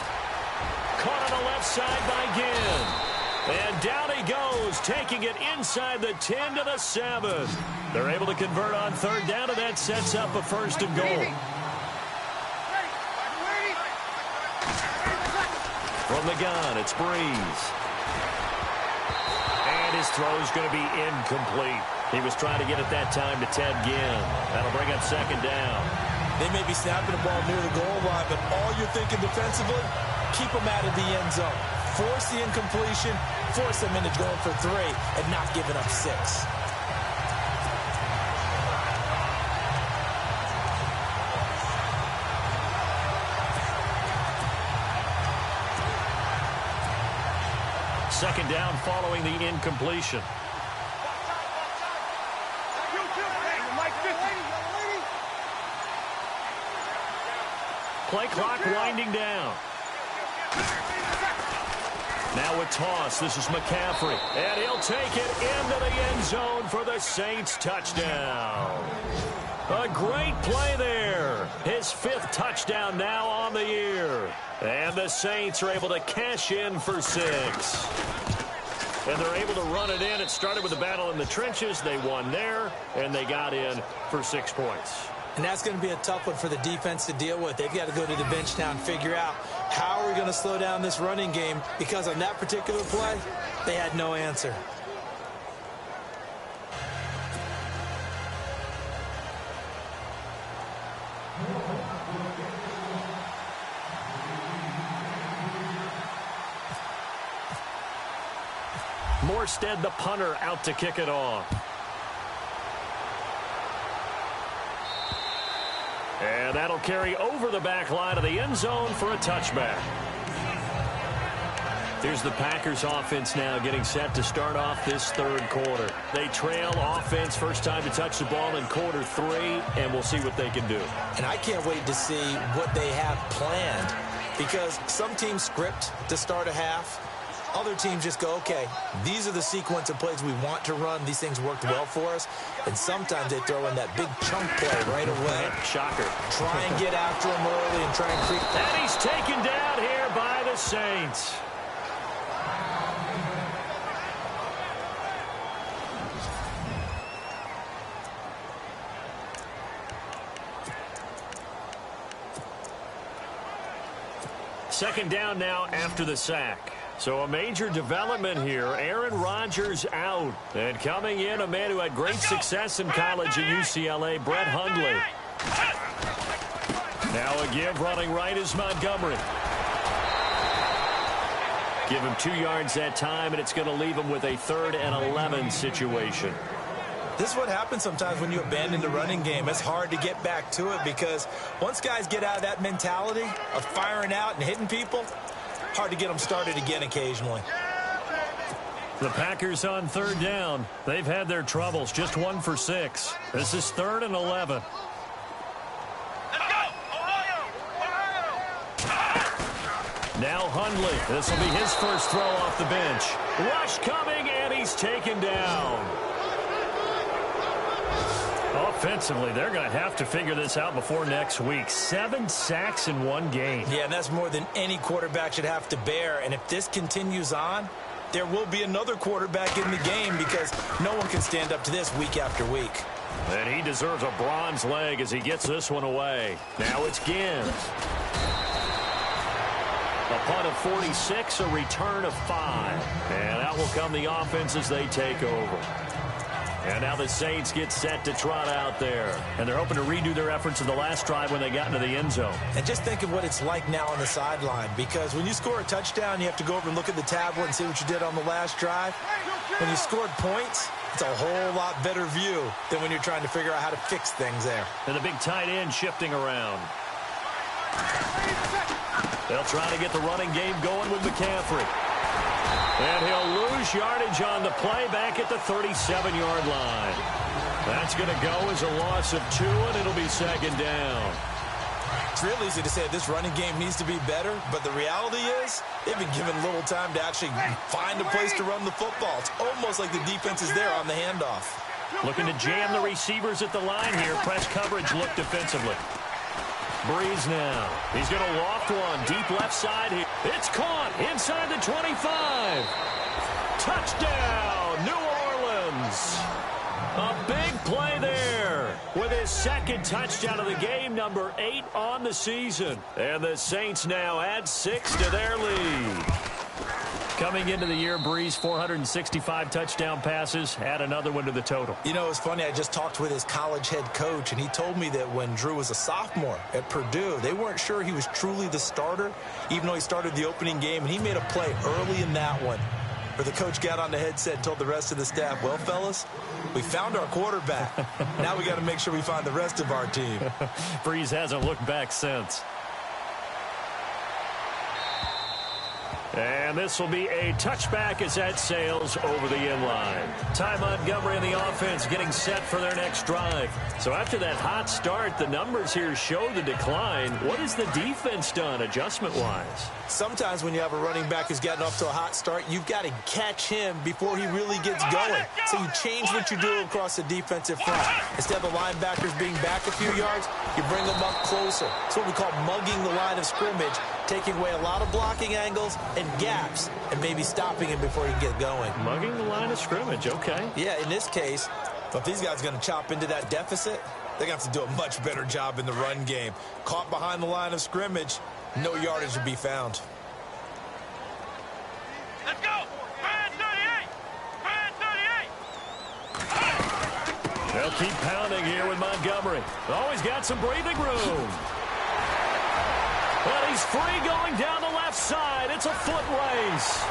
Caught on the left side by Ginn. And down he goes, taking it inside the 10 to the 7. They're able to convert on 3rd down, and that sets up a 1st and goal. From the gun, it's Breeze. And his throw is going to be incomplete. He was trying to get it that time to Ted Ginn. That'll bring up 2nd down. They may be snapping the ball near the goal line, but all you're thinking defensively, keep them out of the end zone. Force the incompletion, force them into going for 3, and not giving up 6. Second down following the incompletion. Play clock winding down. Now a toss. This is McCaffrey. And he'll take it into the end zone for the Saints touchdown. A great play there. His 5th touchdown now on the year. And the Saints are able to cash in for 6. And they're able to run it in. It started with a battle in the trenches. They won there, and they got in for 6 points. And that's going to be a tough one for the defense to deal with. They've got to go to the bench now and figure out how are we going to slow down this running game, because on that particular play, they had no answer. Morstead, the punter, out to kick it off. And that'll carry over the back line of the end zone for a touchback. Here's the Packers offense now getting set to start off this third quarter. They trail offense, first time to touch the ball in quarter 3, and we'll see what they can do. And I can't wait to see what they have planned, because some teams script to start a half. Other teams just go, okay, these are the sequence of plays we want to run. These things worked well for us. And sometimes they throw in that big chunk play right away. Shocker. Try and get after him early and try and creep. And he's taken down here by the Saints. Second down now after the sack. So a major development here. Aaron Rodgers out. And coming in, a man who had great success in college at UCLA, Brett Hundley. Now a give running right is Montgomery. Give him 2 yards that time, and it's going to leave him with a 3rd and 11 situation. This is what happens sometimes when you abandon the running game. It's hard to get back to it because once guys get out of that mentality of firing out and hitting people, hard to get them started again occasionally. The Packers on 3rd down. They've had their troubles, just 1 for 6. This is 3rd and 11. Now Hundley. This will be his first throw off the bench. Rush coming, and he's taken down. Offensively, they're going to have to figure this out before next week. 7 sacks in 1 game. Yeah, and that's more than any quarterback should have to bear. And if this continues on, there will be another quarterback in the game because no one can stand up to this week after week. And he deserves a bronze leg as he gets this one away. Now it's Ginn. A punt of 46, a return of 5. And out will come the offense as they take over. And now the Saints get set to trot out there. And they're hoping to redo their efforts in the last drive when they got into the end zone. And just think of what it's like now on the sideline. Because when you score a touchdown, you have to go over and look at the tablet and see what you did on the last drive. When you scored points, it's a whole lot better view than when you're trying to figure out how to fix things there. And the big tight end shifting around. They'll try to get the running game going with McCaffrey. And he'll lose yardage on the play back at the 37-yard line. That's going to go as a loss of 2, and it'll be 2nd down. It's real easy to say this running game needs to be better, but the reality is they've been given little time to actually find a place to run the football. It's almost like the defense is there on the handoff. Looking to jam the receivers at the line here. Press coverage look defensively. Breeze now. He's going to loft one deep left side here. It's caught inside the 25. Touchdown, New Orleans. A big play there with his 2nd touchdown of the game, number 8 on the season. And the Saints now add 6 to their lead. Coming into the year, Breeze, 465 touchdown passes, add another one to the total. You know, it's funny, I just talked with his college head coach, and he told me that when Drew was a sophomore at Purdue, they weren't sure he was truly the starter, even though he started the opening game, and he made a play early in that one, where the coach got on the headset and told the rest of the staff, well, fellas, we found our quarterback. Now we got to make sure we find the rest of our team. Breeze hasn't looked back since. And this will be a touchback as that sails over the end line. Ty Montgomery and the offense getting set for their next drive. So after that hot start, the numbers here show the decline. What has the defense done adjustment-wise? Sometimes when you have a running back who's gotten off to a hot start, you've got to catch him before he really gets going. So you change what you do across the defensive front. Instead of the linebackers being back a few yards, you bring them up closer. It's what we call mugging the line of scrimmage, taking away a lot of blocking angles and gaps and maybe stopping him before he can get going. Mugging the line of scrimmage, okay. Yeah, in this case, if these guys are going to chop into that deficit, they're going to have to do a much better job in the run game. Caught behind the line of scrimmage, no yardage to be found. Let's go! Brand 38! Brand 38! They'll keep pounding here with Montgomery. Always got some breathing room. But he's free going down the left side. It's a foot race.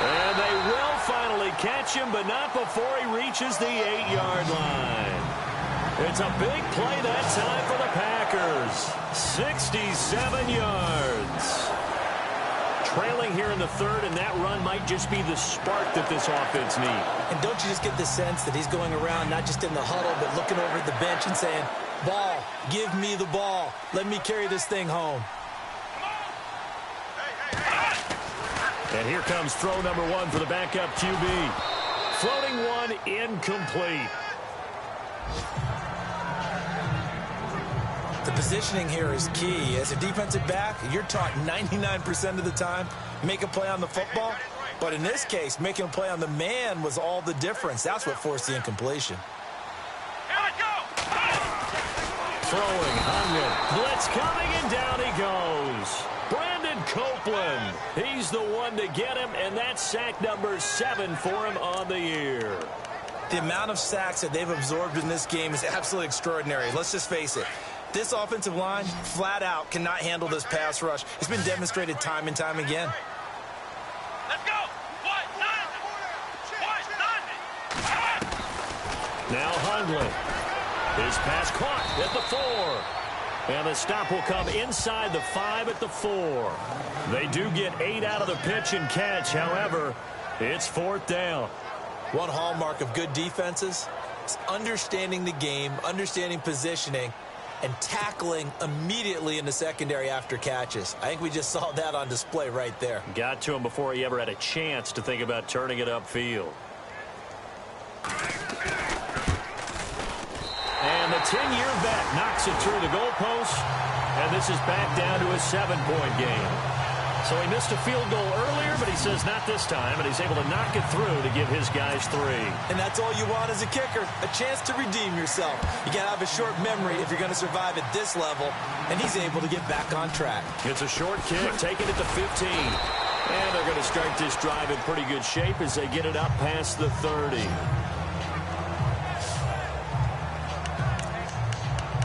And they will finally catch him, but not before he reaches the 8-yard line. It's a big play that time for the Packers. 67 yards. Trailing here in the third, and that run might just be the spark that this offense needs. And don't you just get the sense that he's going around not just in the huddle, but looking over at the bench and saying, ball, give me the ball. Let me carry this thing home. And here comes throw number one for the backup QB. Floating one, incomplete. The positioning here is key. As a defensive back, you're taught 99% of the time, make a play on the football. But in this case, making a play on the man was all the difference. That's what forced the incompletion. Throwing, Hungan. Blitz coming, and down he goes. Brandon Copeland. He's the one to get him, and that's sack number 7 for him on the year. The amount of sacks that they've absorbed in this game is absolutely extraordinary. Let's just face it. This offensive line, flat out, cannot handle this pass rush. It's been demonstrated time and time again. Let's go. Now Hundley. His pass caught at the 4. And the stop will come inside the 5 at the 4. They do get 8 out of the pitch and catch. However, it's 4th down. One hallmark of good defenses is understanding the game, understanding positioning, and tackling immediately in the secondary after catches. I think we just saw that on display right there. Got to him before he ever had a chance to think about turning it upfield. And the 10-year vet knocks it through the goalpost, and this is back down to a 7-point game. So he missed a field goal earlier, but he says not this time, and he's able to knock it through to give his guys 3. And that's all you want as a kicker, a chance to redeem yourself. You got to have a short memory if you're going to survive at this level, and he's able to get back on track. It's a short kick, taking it to 15. And they're going to start this drive in pretty good shape as they get it up past the 30.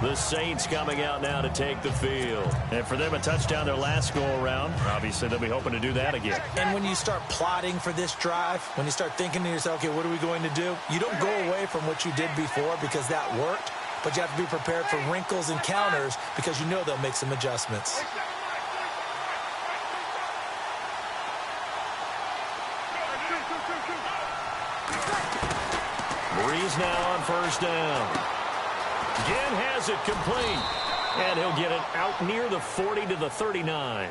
The Saints coming out now to take the field. And for them, a touchdown their last go-around. Obviously, they'll be hoping to do that again. And when you start plotting for this drive, when you start thinking to yourself, okay, what are we going to do? You don't go away from what you did before because that worked, but you have to be prepared for wrinkles and counters because you know they'll make some adjustments. Breeze now on first down. Again has it complete. And he'll get it out near the 40 to the 39.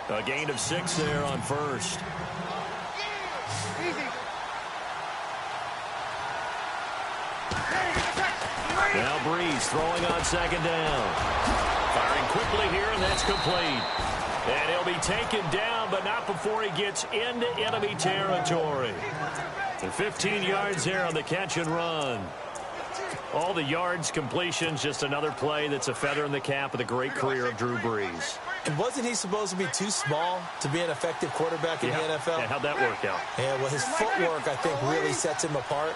A gain of 6 there on first. Now Breeze throwing on second down. Firing quickly here, and that's complete. And he'll be taken down, but not before he gets into enemy territory. And 15 yards there on the catch and run. All the yards, completions, just another play that's a feather in the cap of the great career of Drew Brees. And wasn't he supposed to be too small to be an effective quarterback in the NFL? Yeah, how'd that work out? Yeah, well, his footwork, I think, really sets him apart.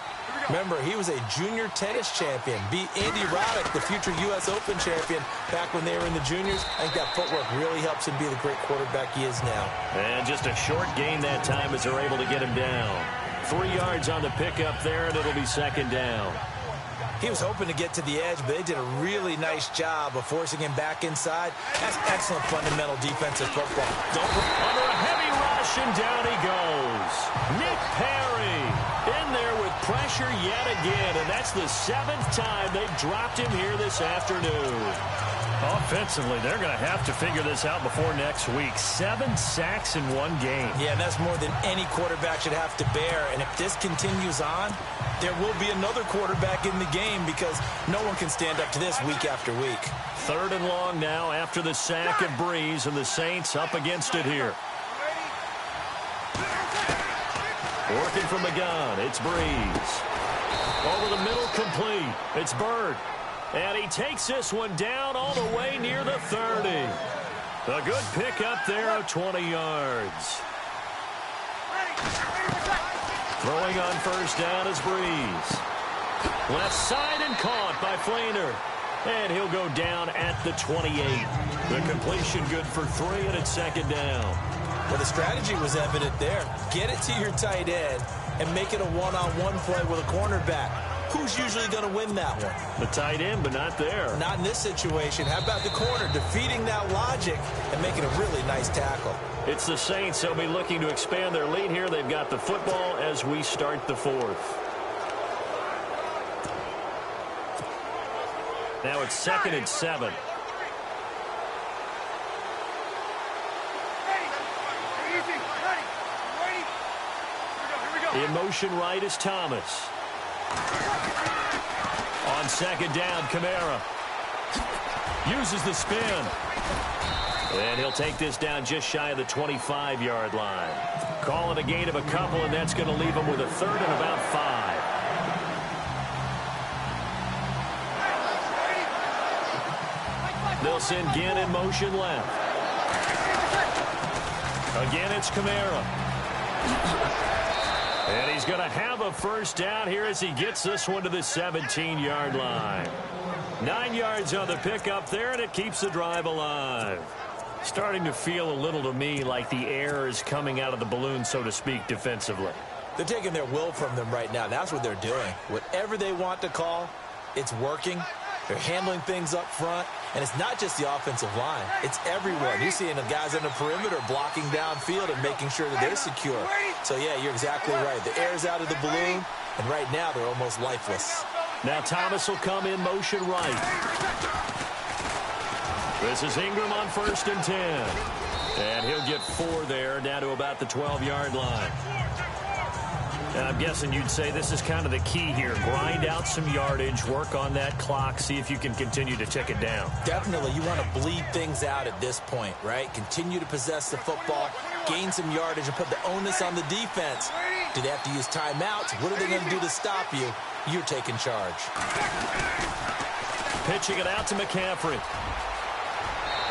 Remember, he was a junior tennis champion, beat Andy Roddick, the future U.S. Open champion, back when they were in the juniors. I think that footwork really helps him be the great quarterback he is now. And just a short gain that time as they're able to get him down. 3 yards on the pickup there, and it'll be second down. He was hoping to get to the edge, but they did a really nice job of forcing him back inside. That's excellent fundamental defensive football. Under a heavy rush, and down he goes. Nick Perry in there with pressure yet again, and that's the 7th time they've dropped him here this afternoon. Offensively, they're going to have to figure this out before next week. 7 sacks in one game. Yeah, and that's more than any quarterback should have to bear. And if this continues on, there will be another quarterback in the game because no one can stand up to this week after week. 3rd and long now after the sack of Breeze, and the Saints up against it here. Working from the gun, it's Breeze. Over the middle, complete. It's Bird. And he takes this one down all the way near the 30. A good pick up there of 20 yards. Throwing on first down is Breeze. Left side and caught by Flainer. And he'll go down at the 28. The completion good for 3, and it's second down. Well, the strategy was evident there. Get it to your tight end and make it a one-on-one play with a cornerback. who's usually going to win that one? The tight end, but not there. Not in this situation. How about the corner defeating that logic and making a really nice tackle? It's the Saints. They'll be looking to expand their lead here. They've got the football as we start the fourth. Now it's 2nd and 7. In motion right is Thomas. On 2nd down, Kamara uses the spin. And he'll take this down just shy of the 25-yard line. Call it a gain of a couple, and that's going to leave him with a 3rd and about 5. They'll send Ginn in motion left. Again, it's Kamara. And he's going to have a first down here as he gets this one to the 17-yard line. 9 yards on the pickup there, and it keeps the drive alive. Starting to feel a little to me like the air is coming out of the balloon, so to speak, defensively. They're taking their will from them right now. That's what they're doing. Whatever they want to call, it's working. They're handling things up front. And it's not just the offensive line. It's everyone. You're seeing the guys on the perimeter blocking downfield and making sure that they're secure. So, yeah, you're exactly right. The air's out of the balloon, and right now they're almost lifeless. Now Thomas will come in motion right. This is Ingram on 1st and 10. And he'll get 4 there, down to about the 12-yard line. And I'm guessing you'd say this is kind of the key here. Grind out some yardage, work on that clock, see if you can continue to tick it down. Definitely. You want to bleed things out at this point, right? Continue to possess the football, gain some yardage, and put the onus on the defense. Do they have to use timeouts? What are they going to do to stop you? You're taking charge. Pitching it out to McCaffrey.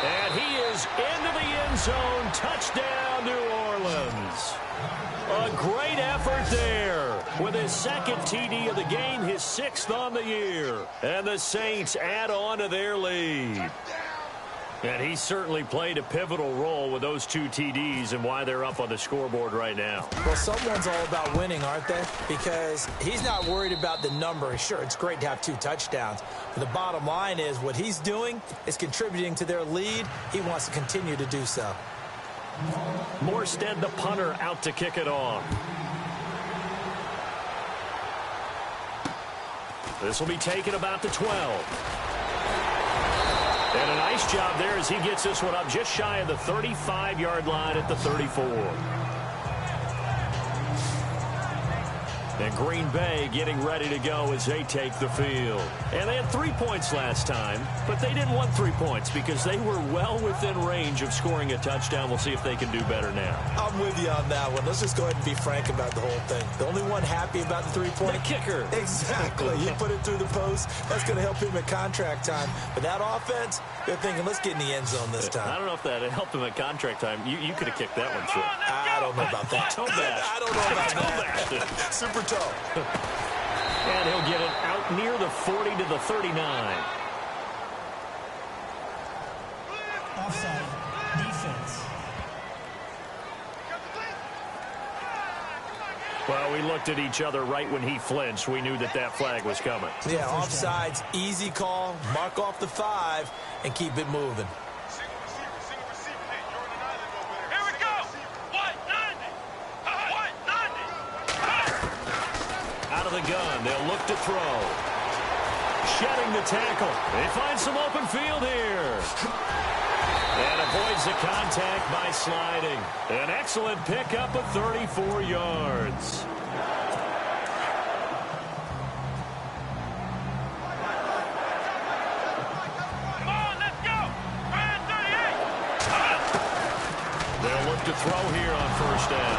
And he is into the end zone. Touchdown, New Orleans. A great effort there with his 2nd TD of the game, his 6th on the year. And the Saints add on to their lead. And he certainly played a pivotal role with those 2 TDs and why they're up on the scoreboard right now. Well, someone's all about winning, aren't they? Because he's not worried about the number. Sure, it's great to have 2 touchdowns. But the bottom line is what he's doing is contributing to their lead. He wants to continue to do so. Morstead, the punter, out to kick it off. This will be taken about the 12. And a nice job there as he gets this one up just shy of the 35-yard line at the 34. And Green Bay getting ready to go as they take the field. And they had 3 points last time, but they didn't want 3 points because they were well within range of scoring a touchdown. We'll see if they can do better now. I'm with you on that one. Let's just go ahead and be frank about the whole thing. The only one happy about the 3-point. The kicker. Exactly. You put it through the post. That's going to help him at contract time. But that offense, they're thinking, let's get in the end zone this time. I don't know if that helped him at contract time. You could have kicked that one through. I don't know about that. I don't know about that. Super toe. And he'll get it out near the 40 to the 39. Offside. Defense. Well, we looked at each other right when he flinched. We knew that that flag was coming. Yeah, offsides, easy call. Mark off the 5 and keep it moving. The gun. They'll look to throw. Shedding the tackle. They find some open field here. And avoids the contact by sliding. An excellent pickup of 34 yards. Come on, let's go. Ryan 38. They'll look to throw here on 1st down.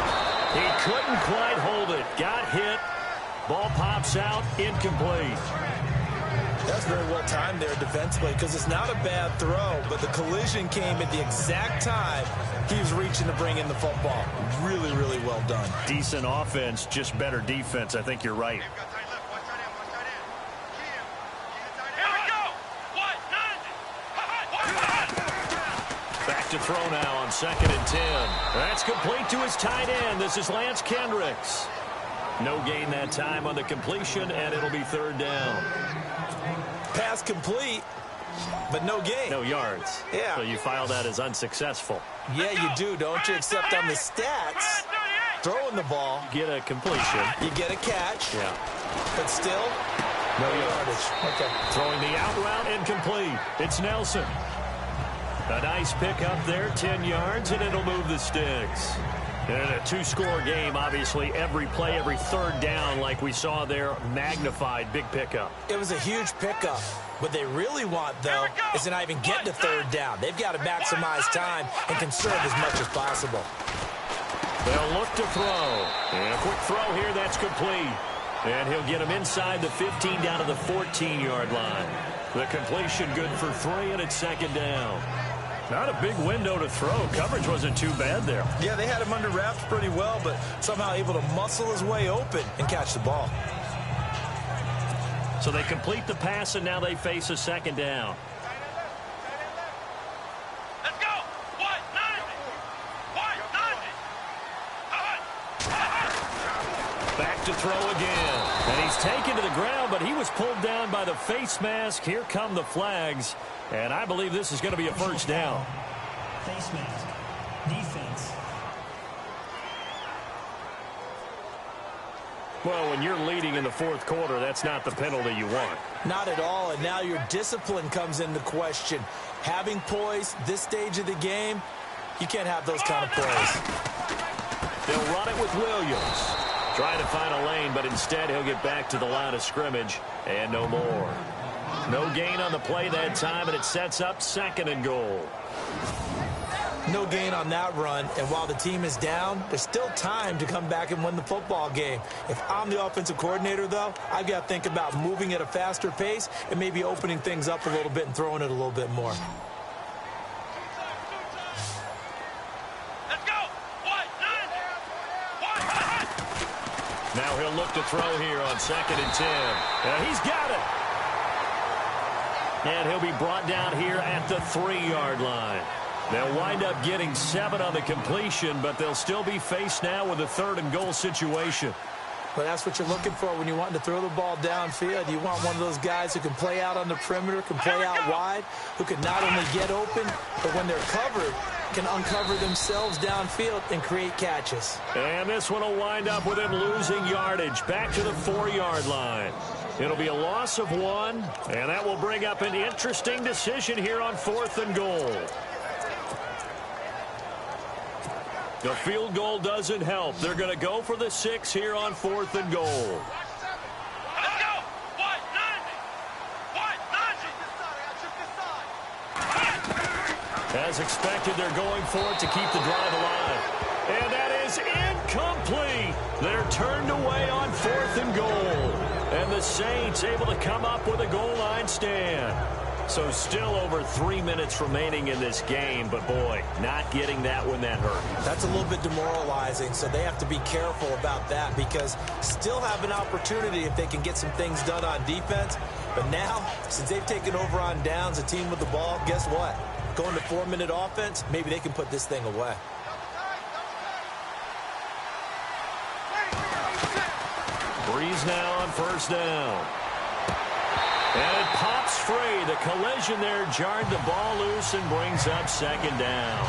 He couldn't quite hold it. Got hit. Ball pops out, incomplete. That's very well timed there defensively because it's not a bad throw, but the collision came at the exact time he was reaching to bring in the football. Really, really well done. Decent offense, just better defense. I think you're right. Back to throw now on 2nd and 10. That's complete to his tight end. This is Lance Kendricks. No gain that time on the completion, and it'll be 3rd down. Pass complete, but no gain. No yards. Yeah. So you file that as unsuccessful. Yeah, you do, don't you? Except on the stats, throwing the ball, Get a completion. you get a catch, Yeah. but still, no yardage. Okay. Throwing the out route incomplete. It's Nelson. A nice pick up there, 10 yards, and it'll move the sticks. And a 2-score game, obviously, every play, every 3rd down, like we saw there, magnified, big pickup. It was a huge pickup. What they really want, though, is to not even get to 3rd down. They've got to maximize time and conserve as much as possible. They'll look to throw. And a quick throw here, that's complete. And he'll get him inside the 15 down to the 14-yard line. The completion good for 3, and it's 2nd down. Not a big window to throw. Coverage wasn't too bad there. Yeah, they had him under wraps pretty well, but somehow able to muscle his way open and catch the ball. So they complete the pass, and now they face a 2nd down. Let's go. Back to throw again. And he's taken to the ground, but he was pulled down by the face mask. Here come the flags. And I believe this is going to be a 1st down. Face mask. Defense. Well, when you're leading in the 4th quarter, that's not the penalty you want. Not at all, and now your discipline comes into question. Having poise this stage of the game, you can't have those kind of plays. They'll run it with Williams. Trying to find a lane, but instead he'll get back to the line of scrimmage, and no more. No gain on the play that time, and it sets up 2nd and goal. No gain on that run, and while the team is down, there's still time to come back and win the football game. If I'm the offensive coordinator, though, I've got to think about moving at a faster pace and maybe opening things up a little bit and throwing it a little bit more. Let's go. Now he'll look to throw here on 2nd and 10. He's got it. And he'll be brought down here at the 3-yard line. They'll wind up getting 7 on the completion, but they'll still be faced now with a 3rd and goal situation. But that's what you're looking for when you want to throw the ball downfield. You want one of those guys who can play out on the perimeter, can play out wide, who can not only get open, but when they're covered, can uncover themselves downfield and create catches. And this one will wind up with him losing yardage back to the 4-yard line. It'll be a loss of 1, and that will bring up an interesting decision here on 4th and goal. The field goal doesn't help. They're going to go for the 6 here on 4th and goal. Let's go. As expected, they're going for it to keep the drive alive. And that is incomplete. They're turned away on 4th and goal. And the Saints able to come up with a goal line stand. So still over 3 minutes remaining in this game, but boy, not getting that one that hurt. That's a little bit demoralizing, so they have to be careful about that because still have an opportunity if they can get some things done on defense. But now, since they've taken over on downs, a team with the ball, guess what? Going to 4-minute offense, maybe they can put this thing away. Breeze now on 1st down. And it pops free. The collision there jarred the ball loose and brings up 2nd down.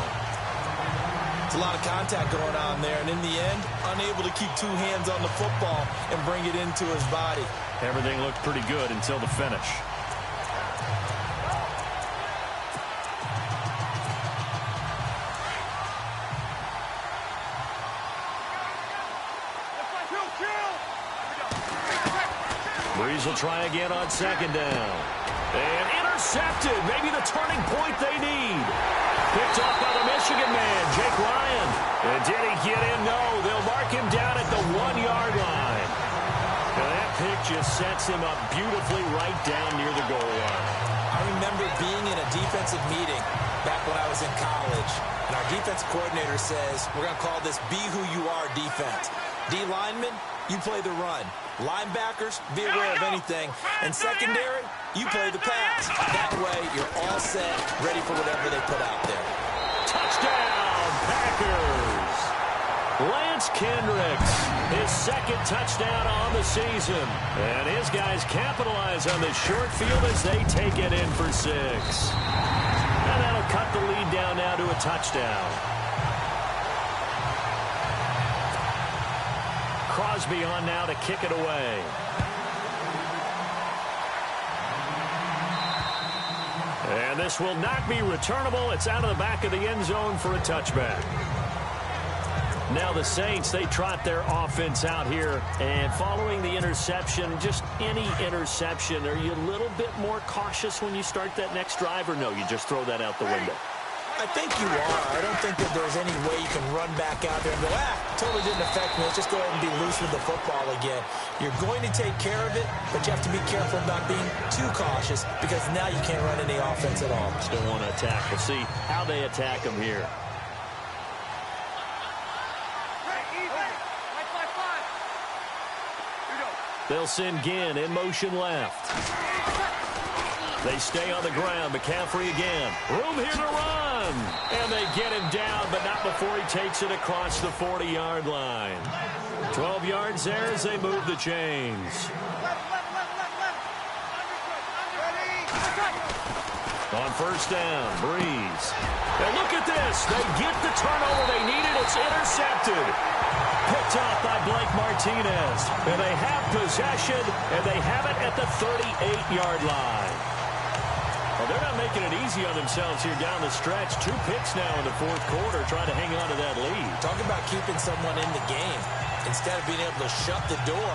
It's a lot of contact going on there, and in the end, unable to keep 2 hands on the football and bring it into his body. Everything looked pretty good until the finish. Breeze will try again on 2nd down. And intercepted. Maybe the turning point they need. Picked off by the Michigan man, Jake Ryan. And did he get in? No. They'll mark him down at the 1-yard line. And that pick just sets him up beautifully right down near the goal line. I remember being in a defensive meeting back when I was in college. And our defensive coordinator says, we're going to call this Be Who You Are defense. D linemen, you play the run. Linebackers, be aware of anything. And secondary, you play the pass. That way, you're all set, ready for whatever they put out there. Touchdown, Packers! Lance Kendricks, his second touchdown on the season. And his guys capitalize on this short field as they take it in for 6. And that'll cut the lead down now to a touchdown. Crosby on now to kick it away. And this will not be returnable. It's out of the back of the end zone for a touchback. Now the Saints, they trot their offense out here. And following the interception, just any interception, are you a little bit more cautious when you start that next drive? Or no, you just throw that out the window? I think you are. I don't think that there's any way you can run back out there and go, totally didn't affect me. Let's just go ahead and be loose with the football again. You're going to take care of it, but you have to be careful about being too cautious because now you can't run any offense at all. Still want to attack. We'll see how they attack them here. They'll send Ginn in motion left. They stay on the ground. McCaffrey again. Room here to run. And they get him down, but not before he takes it across the 40-yard line. 12 yards there as they move the chains. On first down, Breeze. And look at this. They get the turnover they needed. It's intercepted. Picked off by Blake Martinez. And they have possession, and they have it at the 38-yard line. Well, they're not making it easy on themselves here down the stretch. 2 picks now in the fourth quarter, trying to hang on to that lead. Talk about keeping someone in the game. Instead of being able to shut the door,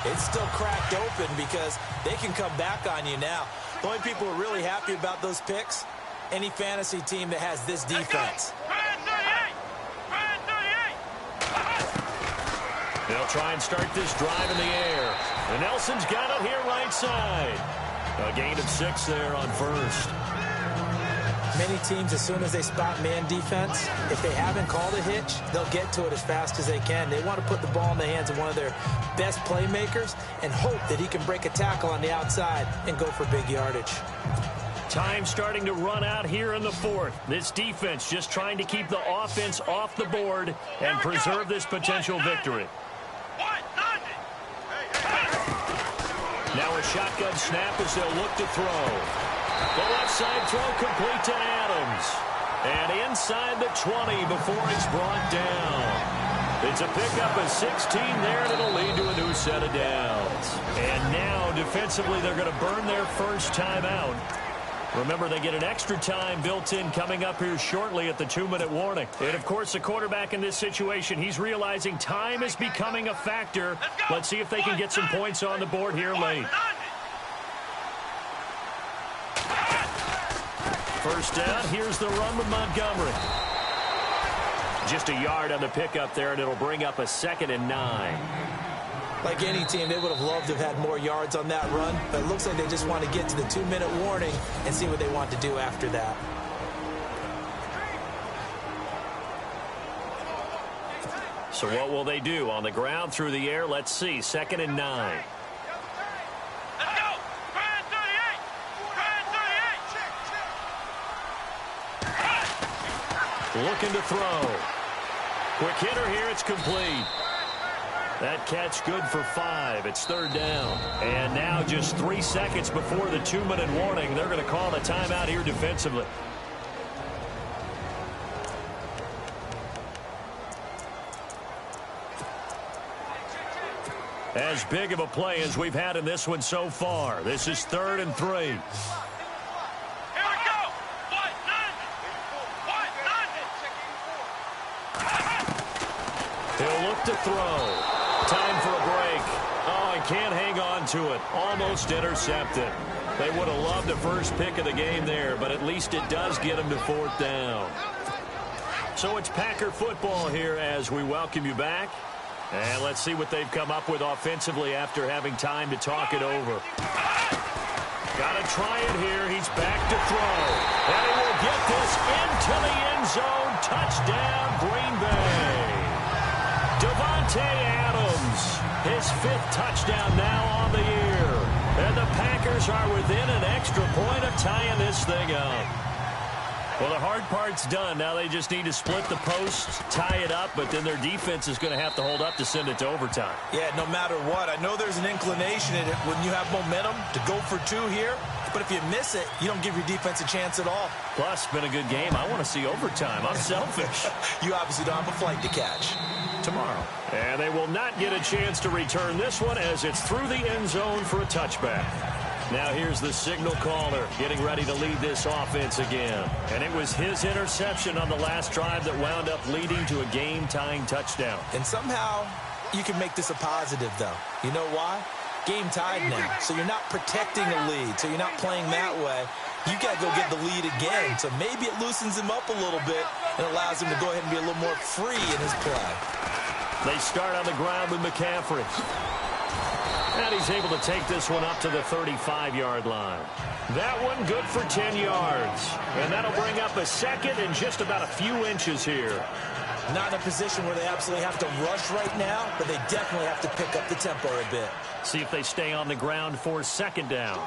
it's still cracked open because they can come back on you now. The only people who are really happy about those picks, any fantasy team that has this defense. They'll try and start this drive in the air. And Nelson's got it here right side. A gain of 6 there on first. Many teams, as soon as they spot man defense, if they haven't called a hitch, they'll get to it as fast as they can. They want to put the ball in the hands of one of their best playmakers and hope that he can break a tackle on the outside and go for big yardage. Time starting to run out here in the fourth. This defense just trying to keep the offense off the board and preserve this potential victory. Now a shotgun snap as they'll look to throw. The left side throw complete to Adams. And inside the 20 before it's brought down. It's a pickup of 16 there, and it'll lead to a new set of downs. And now defensively they're going to burn their first timeout. Remember, they get an extra time built in coming up here shortly at the 2-minute warning. And, of course, the quarterback in this situation, he's realizing time is becoming a factor. Let's see if they can get some points on the board here late. First down, here's the run with Montgomery. Just a yard on the pickup there, and it'll bring up a 2nd and 9. Like any team, they would have loved to have had more yards on that run, but it looks like they just want to get to the 2-minute warning and see what they want to do after that. So what will they do? On the ground, through the air, let's see. 2nd and 9. Looking to throw. Quick hitter here, it's complete. That catch good for 5. It's 3rd down. And now just 3 seconds before the 2-minute warning, they're going to call a timeout here defensively. As big of a play as we've had in this one so far. This is 3rd and 3. He'll look to throw. Time for a break. Oh, he can't hang on to it. Almost intercepted. They would have loved the first pick of the game there, but at least it does get them to 4th down. So it's Packer football here as we welcome you back. And let's see what they've come up with offensively after having time to talk it over. Got to try it here. He's back to throw. And he will get this into the end zone. Touchdown, Green Bay. Davante Adams, his 5th touchdown now on the year. And the Packers are within an extra point of tying this thing up. Well, the hard part's done. Now they just need to split the post, tie it up, but then their defense is going to have to hold up to send it to overtime. Yeah, no matter what. I know there's an inclination in it when you have momentum to go for two here, but if you miss it, you don't give your defense a chance at all. Plus, it's been a good game. I want to see overtime. I'm selfish. You obviously don't have a flight to catch. Tomorrow. And they will not get a chance to return this one as it's through the end zone for a touchback. Now here's the signal caller getting ready to lead this offense again. And it was his interception on the last drive that wound up leading to a game-tying touchdown. And somehow you can make this a positive, though. You know why? Game tied now, so you're not protecting a lead, so you're not playing that way. You got to go get the lead again, so maybe it loosens him up a little bit and allows him to go ahead and be a little more free in his play. They start on the ground with McCaffrey. And he's able to take this one up to the 35-yard line. That one good for 10 yards. And that'll bring up a second and just about a few inches here. Not in a position where they absolutely have to rush right now, but they definitely have to pick up the tempo a bit. See if they stay on the ground for second down.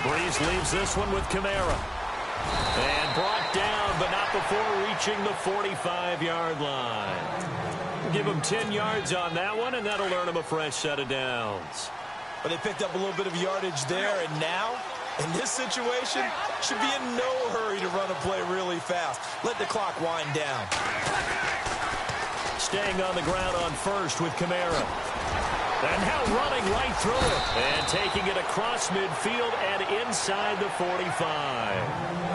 Breeze leaves this one with Kamara. And brought down, but not before reaching the 45-yard line. Give him 10 yards on that one, and that'll earn him a fresh set of downs. But they picked up a little bit of yardage there, and now, in this situation, should be in no hurry to run a play really fast. Let the clock wind down. Staying on the ground on first with Kamara. And now running right through it. And taking it across midfield and inside the 45.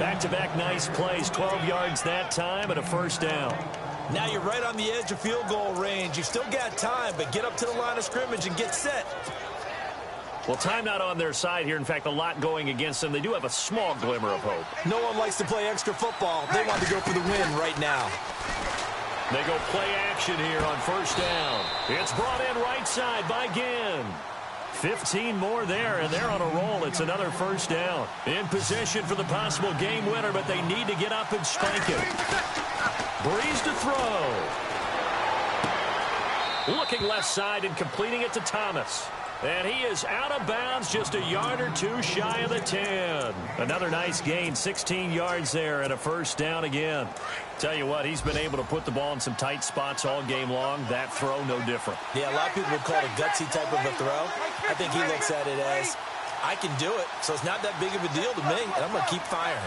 Back-to-back nice plays. 12 yards that time and a first down. Now you're right on the edge of field goal range. You've still got time, but get up to the line of scrimmage and get set. Well, time not on their side here. In fact, a lot going against them. They do have a small glimmer of hope. No one likes to play extra football. They want to go for the win right now. They go play action here on first down. It's brought in right side by Ginn. 15 more there, and they're on a roll. It's another first down. In position for the possible game winner, but they need to get up and spike it. Breeze to throw. Looking left side and completing it to Thomas. And he is out of bounds, just a yard or two shy of the 10. Another nice gain, 16 yards there and a first down again. Tell you what, he's been able to put the ball in some tight spots all game long. That throw, no different. Yeah, a lot of people would call it a gutsy type of a throw. I think he looks at it as, I can do it, so it's not that big of a deal to me, and I'm going to keep firing.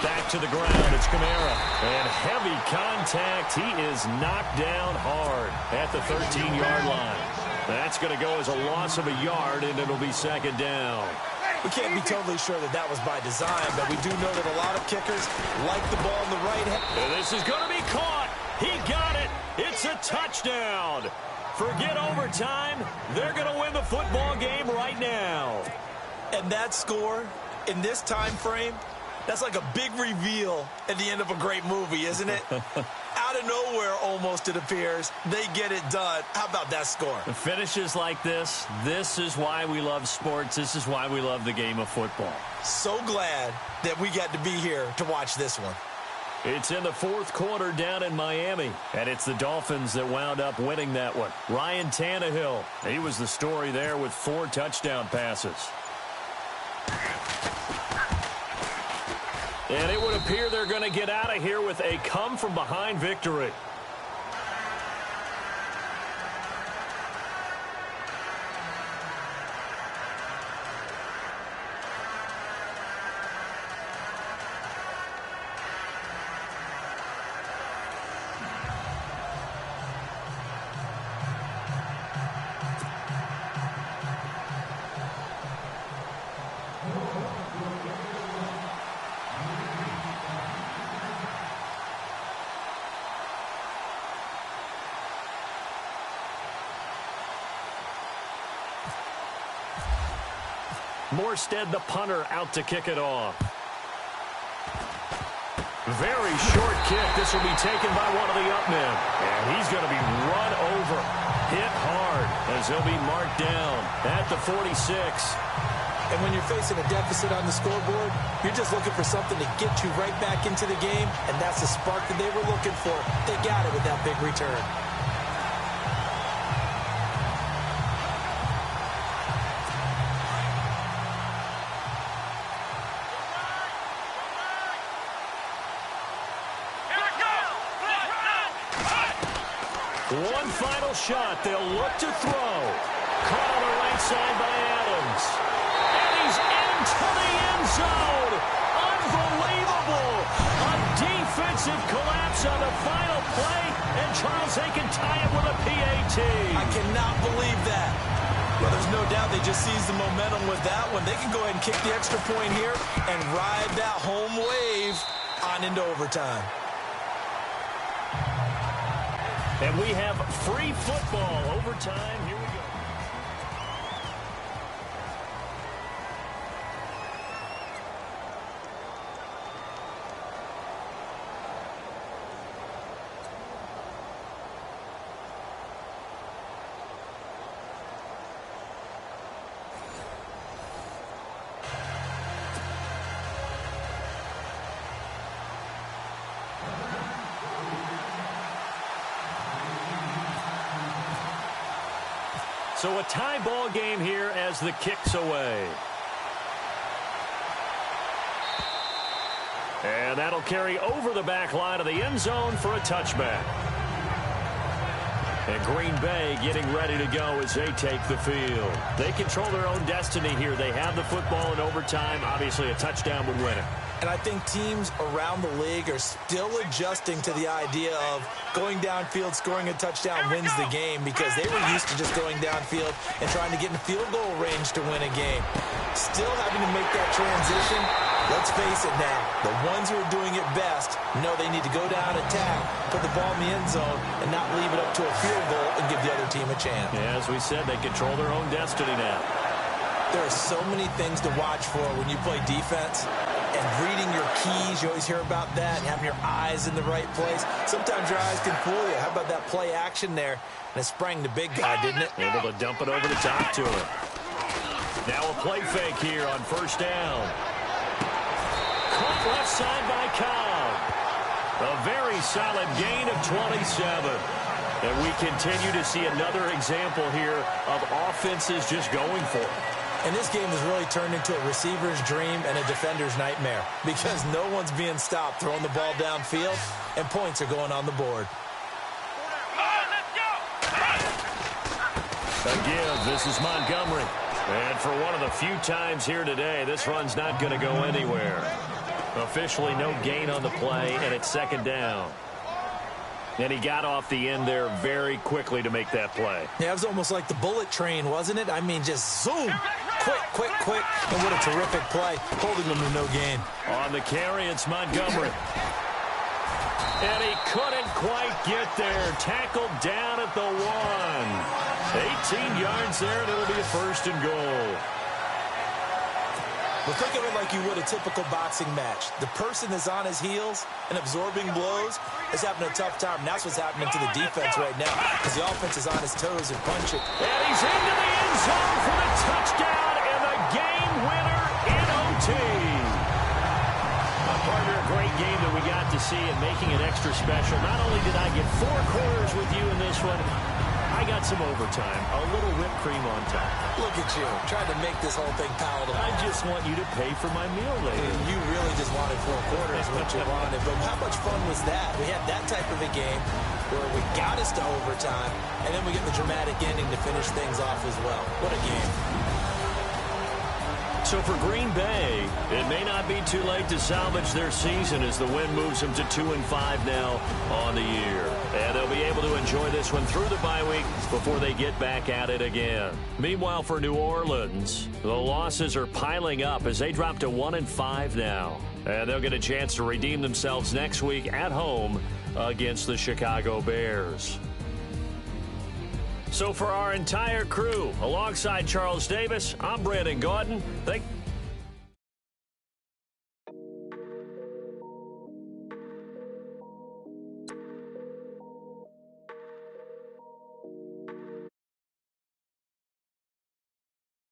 Back to the ground, it's Kamara. And heavy contact. He is knocked down hard at the 13-yard line. That's going to go as a loss of a yard, and it'll be second down. We can't be totally sure that that was by design, but we do know that a lot of kickers like the ball in the right hand. This is going to be caught. He got it. It's a touchdown. Forget overtime. They're going to win the football game right now. And that score in this time frame, that's like a big reveal at the end of a great movie, isn't it? Out of nowhere, almost, it appears, they get it done. How about that score? Finishes like this is why we love sports. This is why we love the game of football. So glad that we got to be here to watch this one. It's in the fourth quarter down in Miami, and it's the Dolphins that wound up winning that one. Ryan Tannehill, he was the story there with 4 touchdown passes. And it would appear they're going to get out of here with a come-from-behind victory. Morstead, the punter, out to kick it off. Very short kick. This will be taken by one of the up men. And he's going to be run over. Hit hard as he'll be marked down at the 46. And when you're facing a deficit on the scoreboard, you're just looking for something to get you right back into the game, and that's the spark that they were looking for. They got it with that big return. One final shot. They'll look to throw. Caught on the right side by Adams. And he's into the end zone. Unbelievable. A defensive collapse on the final play. And Charles, they can tie it with a PAT. I cannot believe that. Well, there's no doubt they just seized the momentum with that one. They can go ahead and kick the extra point here and ride that home wave on into overtime. And we have free football overtime. Here we go. So a tie ball game here as the kick's away. And that'll carry over the back line of the end zone for a touchback. And Green Bay getting ready to go as they take the field. They control their own destiny here. They have the football in overtime. Obviously, a touchdown would win it. And I think teams around the league are still adjusting to the idea of going downfield, scoring a touchdown wins the game, because they were used to just going downfield and trying to get in field goal range to win a game. Still having to make that transition. Let's face it now, the ones who are doing it best know they need to go down, attack, put the ball in the end zone, and not leave it up to a field goal and give the other team a chance. Yeah, as we said, they control their own destiny now. There are so many things to watch for when you play defense. And reading your keys, you always hear about that, and having your eyes in the right place. Sometimes your eyes can fool you. How about that play action there? And it sprang the big guy, didn't it? Able to dump it over the top to him. Now a play fake here on first down. Caught left side by Cobb. A very solid gain of 27. And we continue to see another example here of offenses just going for it. And this game has really turned into a receiver's dream and a defender's nightmare, because no one's being stopped throwing the ball downfield, and points are going on the board. Again, this is Montgomery. And for one of the few times here today, this run's not going to go anywhere. Officially no gain on the play, and it's second down. And he got off the end there very quickly to make that play. Yeah, it was almost like the bullet train, wasn't it? I mean, just zoom. Quick. And what a terrific play, holding them to no gain. On the carry, it's Montgomery. And he couldn't quite get there. Tackled down at the 1. 18 yards there, and it'll be a first and goal. Well, think of it like you would a typical boxing match. The person is on his heels and absorbing blows is having a tough time. And that's what's happening to the defense right now, because the offense is on his toes and punching. And he's into the end zone for the touchdown and the game winner in OT. Partner, a great game that we got to see, and making it extra special. Not only did I get 4 quarters with you in this one, I got some overtime, a little whipped cream on top. Look at you, trying to make this whole thing palatable. I just want you to pay for my meal later. You really just wanted 4 quarters, what you wanted. But how much fun was that? We had that type of a game where we got us to overtime, and then we get the dramatic ending to finish things off as well. What a game. So for Green Bay, it may not be too late to salvage their season as the win moves them to 2-5 now on the year. And they'll be able to enjoy this one through the bye week before they get back at it again. Meanwhile, for New Orleans, the losses are piling up as they drop to 1-5 now. And they'll get a chance to redeem themselves next week at home against the Chicago Bears. So for our entire crew, alongside Charles Davis, I'm Brandon Gaudin.